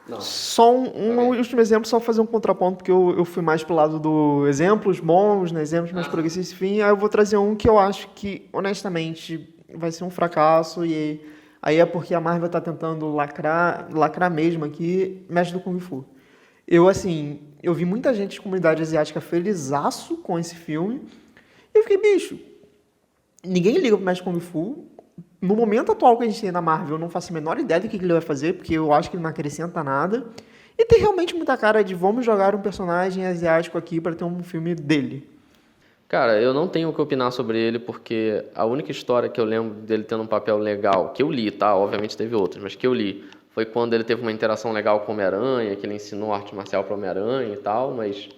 Não. Só um último exemplo, só fazer um contraponto, porque eu fui mais pro lado do exemplos bons, né, exemplos mais progressistas, enfim. Aí eu vou trazer um que eu acho que, honestamente, vai ser um fracasso, e aí é porque a Marvel tá tentando lacrar mesmo aqui, Mestre do Kung Fu. Eu vi muita gente de comunidade asiática felizaço com esse filme. E eu fiquei, bicho, ninguém liga pro Mestre Kung Fu. No momento atual que a gente tem na Marvel, eu não faço a menor ideia do que ele vai fazer, porque eu acho que ele não acrescenta nada. E tem realmente muita cara de vamos jogar um personagem asiático aqui para ter um filme dele. Cara, eu não tenho o que opinar sobre ele, porque a única história que eu lembro dele tendo um papel legal, que eu li, tá? Obviamente teve outros, mas que eu li, foi quando ele teve uma interação legal com o Homem-Aranha, que ele ensinou arte marcial para o Homem-Aranha e tal, mas,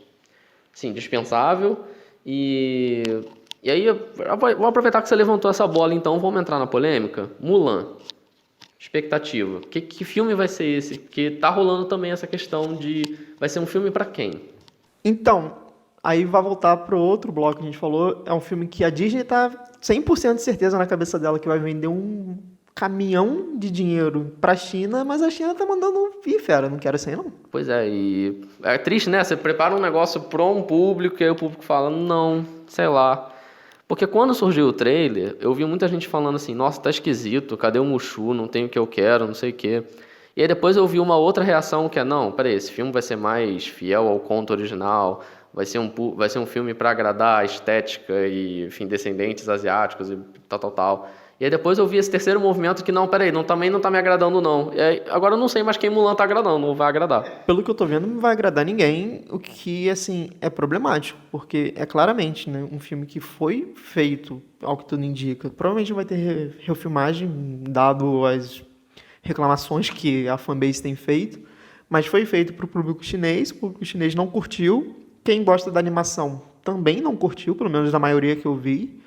sim, dispensável. E, e aí, eu vou aproveitar que você levantou essa bola, então, vamos entrar na polêmica. Mulan, expectativa. Que filme vai ser esse? Porque tá rolando também essa questão de, vai ser um filme para quem? Então, aí vai voltar pro outro bloco que a gente falou. É um filme que a Disney tá 100% de certeza na cabeça dela que vai vender um caminhão de dinheiro pra China, mas a China tá mandando, ih, fera, não quero isso aí não. Pois é, e é triste, né? Você prepara um negócio para um público e aí o público fala, não, sei lá. Porque quando surgiu o trailer, eu vi muita gente falando assim, nossa, tá esquisito, cadê o Mushu, não tem o que eu quero, não sei o quê. E aí depois eu vi uma outra reação que é, não, peraí, esse filme vai ser mais fiel ao conto original, vai ser um filme para agradar a estética e, enfim, descendentes asiáticos e tal, tal, tal. E aí depois eu vi esse terceiro movimento que, não, peraí, não, também não tá me agradando, não. E aí, agora eu não sei mais quem Mulan tá agradando, não vai agradar. Pelo que eu tô vendo, não vai agradar ninguém, o que, assim, é problemático, porque é claramente, né, um filme que foi feito, ao que tudo indica, provavelmente vai ter refilmagem, dado as reclamações que a fanbase tem feito, mas foi feito para o público chinês, o público chinês não curtiu, quem gosta da animação também não curtiu, pelo menos da maioria que eu vi,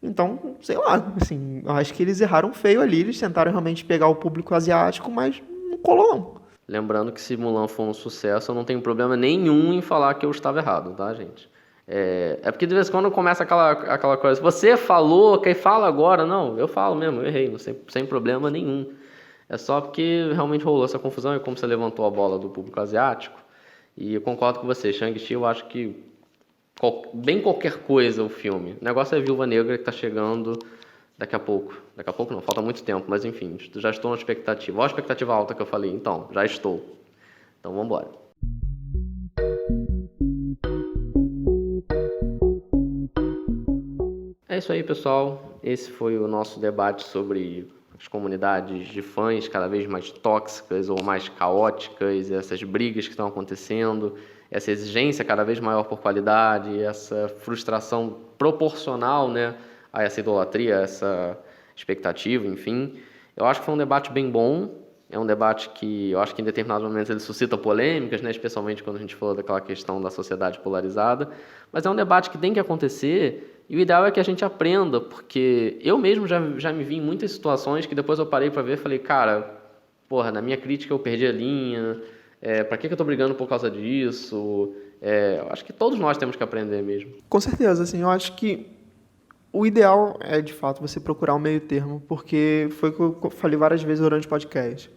então, sei lá, assim, eu acho que eles erraram feio ali, eles tentaram realmente pegar o público asiático, mas não colou não. Lembrando que se Mulan for um sucesso, eu não tenho problema nenhum em falar que eu estava errado, tá, gente? É porque de vez em quando começa aquela coisa, você falou, quem fala agora? Não, eu falo mesmo, eu errei, sem problema nenhum. É só porque realmente rolou essa confusão e como você levantou a bola do público asiático. E eu concordo com você, Shang-Chi eu acho que bem qualquer coisa o filme. O negócio é Viúva Negra que tá chegando daqui a pouco. Daqui a pouco não, falta muito tempo, mas enfim, já estou na expectativa. Olha a expectativa alta que eu falei, então, já estou. Então vamos embora. É isso aí, pessoal. Esse foi o nosso debate sobre as comunidades de fãs cada vez mais tóxicas ou mais caóticas, essas brigas que estão acontecendo, essa exigência cada vez maior por qualidade, essa frustração proporcional, né, a essa idolatria, a essa expectativa, enfim. Eu acho que foi um debate bem bom. É um debate que eu acho que em determinados momentos ele suscita polêmicas, né, especialmente quando a gente falou daquela questão da sociedade polarizada. Mas é um debate que tem que acontecer. E o ideal é que a gente aprenda, porque eu mesmo já me vi em muitas situações que depois eu parei para ver e falei, cara, porra, na minha crítica eu perdi a linha, para que eu tô brigando por causa disso? Eu acho que todos nós temos que aprender mesmo. Com certeza, assim, eu acho que o ideal é, de fato, você procurar um meio termo, porque foi o que eu falei várias vezes durante o podcast.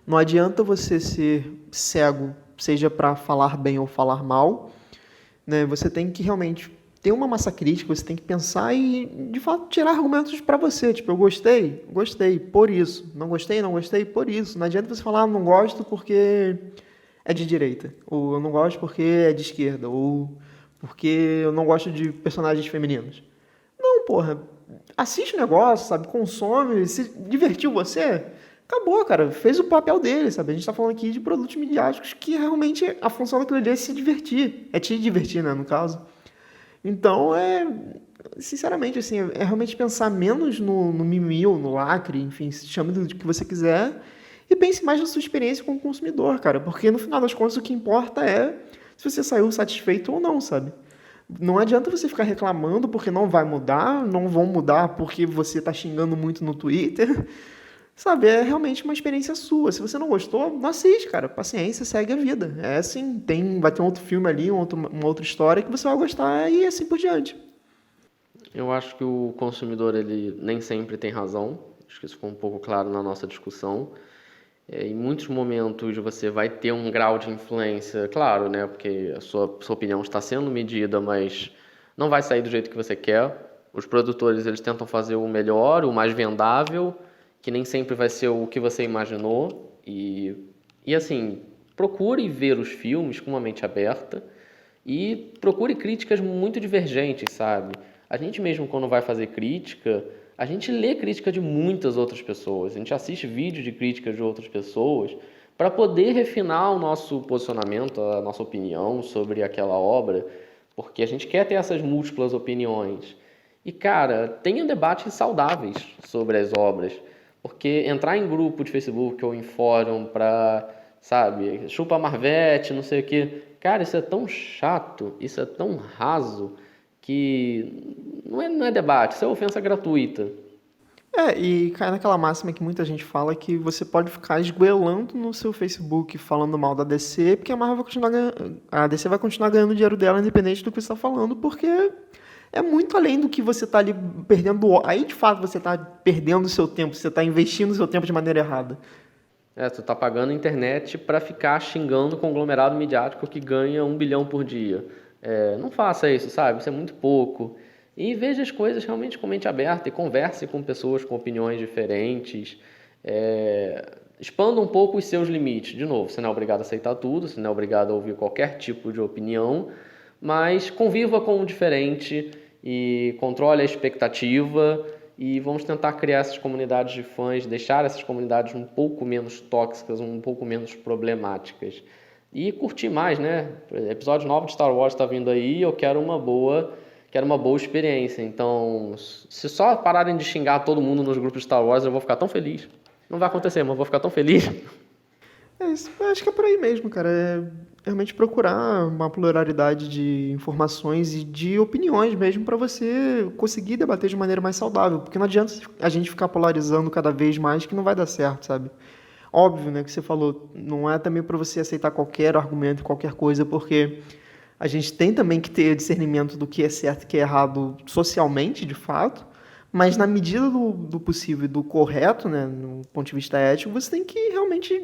Não adianta você ser cego, seja para falar bem ou falar mal, né? Você tem que realmente ter uma massa crítica, você tem que pensar e, de fato, tirar argumentos para você. Tipo, eu gostei, gostei, por isso. Não gostei, não gostei, por isso. Não adianta você falar, não gosto porque é de direita. Ou eu não gosto porque é de esquerda. Ou porque eu não gosto de personagens femininos. Não, porra. Assiste o negócio, sabe? Consome, se divertiu você. Acabou, cara. Fez o papel dele, sabe? A gente tá falando aqui de produtos midiáticos que realmente a função daquilo ali é se divertir. É te divertir, né, no caso. Então, sinceramente, assim, é realmente pensar menos no mimimi ou no lacre, enfim, chame do que você quiser, e pense mais na sua experiência como consumidor, cara, porque no final das contas o que importa é se você saiu satisfeito ou não, sabe? Não adianta você ficar reclamando porque não vai mudar, não vão mudar porque você tá xingando muito no Twitter, sabe? É realmente uma experiência sua. Se você não gostou, não assiste, cara. Paciência, segue a vida. É assim, vai ter um outro filme ali, uma outra história que você vai gostar e assim por diante. Eu acho que o consumidor ele nem sempre tem razão. Acho que isso ficou um pouco claro na nossa discussão. Em muitos momentos você vai ter um grau de influência, claro, né? Porque a sua opinião está sendo medida, mas não vai sair do jeito que você quer. Os produtores eles tentam fazer o melhor, o mais vendável, que nem sempre vai ser o que você imaginou. E assim, procure ver os filmes com uma mente aberta e procure críticas muito divergentes, sabe? A gente mesmo, quando vai fazer crítica, a gente lê crítica de muitas outras pessoas, a gente assiste vídeos de críticas de outras pessoas para poder refinar o nosso posicionamento, a nossa opinião sobre aquela obra, porque a gente quer ter essas múltiplas opiniões. E, cara, tenha debates saudáveis sobre as obras, porque entrar em grupo de Facebook ou em fórum para, sabe, chupa Marvete, não sei o quê, cara, isso é tão chato, isso é tão raso, que não é debate, isso é ofensa gratuita. E cai naquela máxima que muita gente fala que você pode ficar esgoelando no seu Facebook falando mal da DC, porque a Marvel vai continuar ganhando, a DC vai continuar ganhando dinheiro dela independente do que você está falando, porque é muito além do que você está ali perdendo. Aí de fato você está perdendo o seu tempo, você está investindo o seu tempo de maneira errada. Tu tá pagando a internet para ficar xingando o conglomerado midiático que ganha 1 bilhão por dia. Não faça isso, sabe? Isso é muito pouco. E veja as coisas realmente com mente aberta e converse com pessoas com opiniões diferentes. Expanda um pouco os seus limites. De novo, você não é obrigado a aceitar tudo, você não é obrigado a ouvir qualquer tipo de opinião, mas conviva com o diferente e controle a expectativa e vamos tentar criar essas comunidades de fãs, deixar essas comunidades um pouco menos tóxicas, um pouco menos problemáticas. E curtir mais, né? Episódio 9 de Star Wars está vindo aí, eu quero uma boa experiência. Então, se só pararem de xingar todo mundo nos grupos de Star Wars, eu vou ficar tão feliz. Não vai acontecer, mas eu vou ficar tão feliz. Isso, eu acho que é por aí mesmo, cara. É realmente procurar uma pluralidade de informações e de opiniões mesmo para você conseguir debater de maneira mais saudável. Porque não adianta a gente ficar polarizando cada vez mais que não vai dar certo, sabe? Óbvio, né, que você falou, não é também para você aceitar qualquer argumento, qualquer coisa, porque a gente tem também que ter discernimento do que é certo e que é errado socialmente, de fato, mas na medida do possível e do correto, né, no ponto de vista ético, você tem que realmente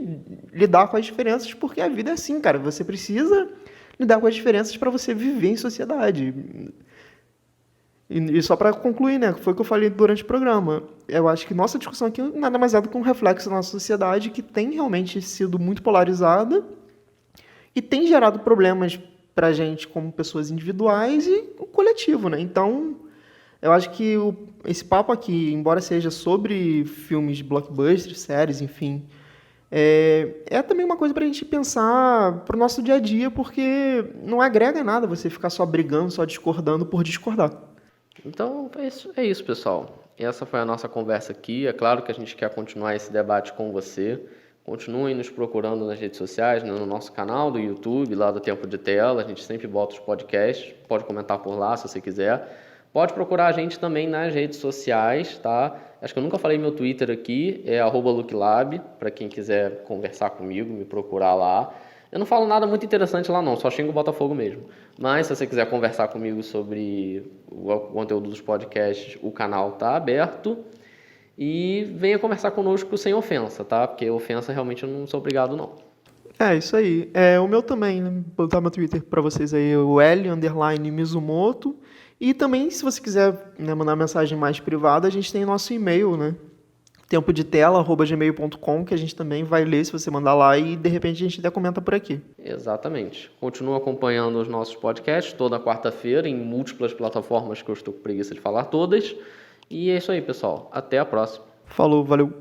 lidar com as diferenças, porque a vida é assim, cara. Você precisa lidar com as diferenças para você viver em sociedade. E só para concluir, né, foi o que eu falei durante o programa. Eu acho que nossa discussão aqui nada mais é do que um reflexo da nossa sociedade que tem realmente sido muito polarizada e tem gerado problemas para a gente como pessoas individuais e o coletivo, né? Então, eu acho que esse papo aqui, embora seja sobre filmes de blockbusters, séries, enfim, é também uma coisa para a gente pensar para o nosso dia a dia, porque não agrega nada você ficar só brigando, só discordando por discordar. Então, é isso, pessoal. Essa foi a nossa conversa aqui. É claro que a gente quer continuar esse debate com você. Continuem nos procurando nas redes sociais, né, no nosso canal do YouTube, lá do Tempo de Tela. A gente sempre bota os podcasts. Pode comentar por lá se você quiser. Pode procurar a gente também nas redes sociais, tá? Acho que eu nunca falei meu Twitter aqui, é @looklab, para quem quiser conversar comigo, me procurar lá. Eu não falo nada muito interessante lá não, só xingo o Botafogo mesmo. Mas se você quiser conversar comigo sobre o conteúdo dos podcasts, o canal tá aberto. E venha conversar conosco sem ofensa, tá? Porque ofensa realmente eu não sou obrigado, não. É, isso aí. O meu também, né? Vou botar meu Twitter para vocês aí, o L_Mizumoto. E também, se você quiser, né, mandar mensagem mais privada, a gente tem nosso e-mail, né? tempodetela@gmail.com, que a gente também vai ler se você mandar lá e, de repente, a gente até comenta por aqui. Exatamente. Continua acompanhando os nossos podcasts toda quarta-feira em múltiplas plataformas que eu estou com preguiça de falar todas. E é isso aí, pessoal. Até a próxima. Falou, valeu.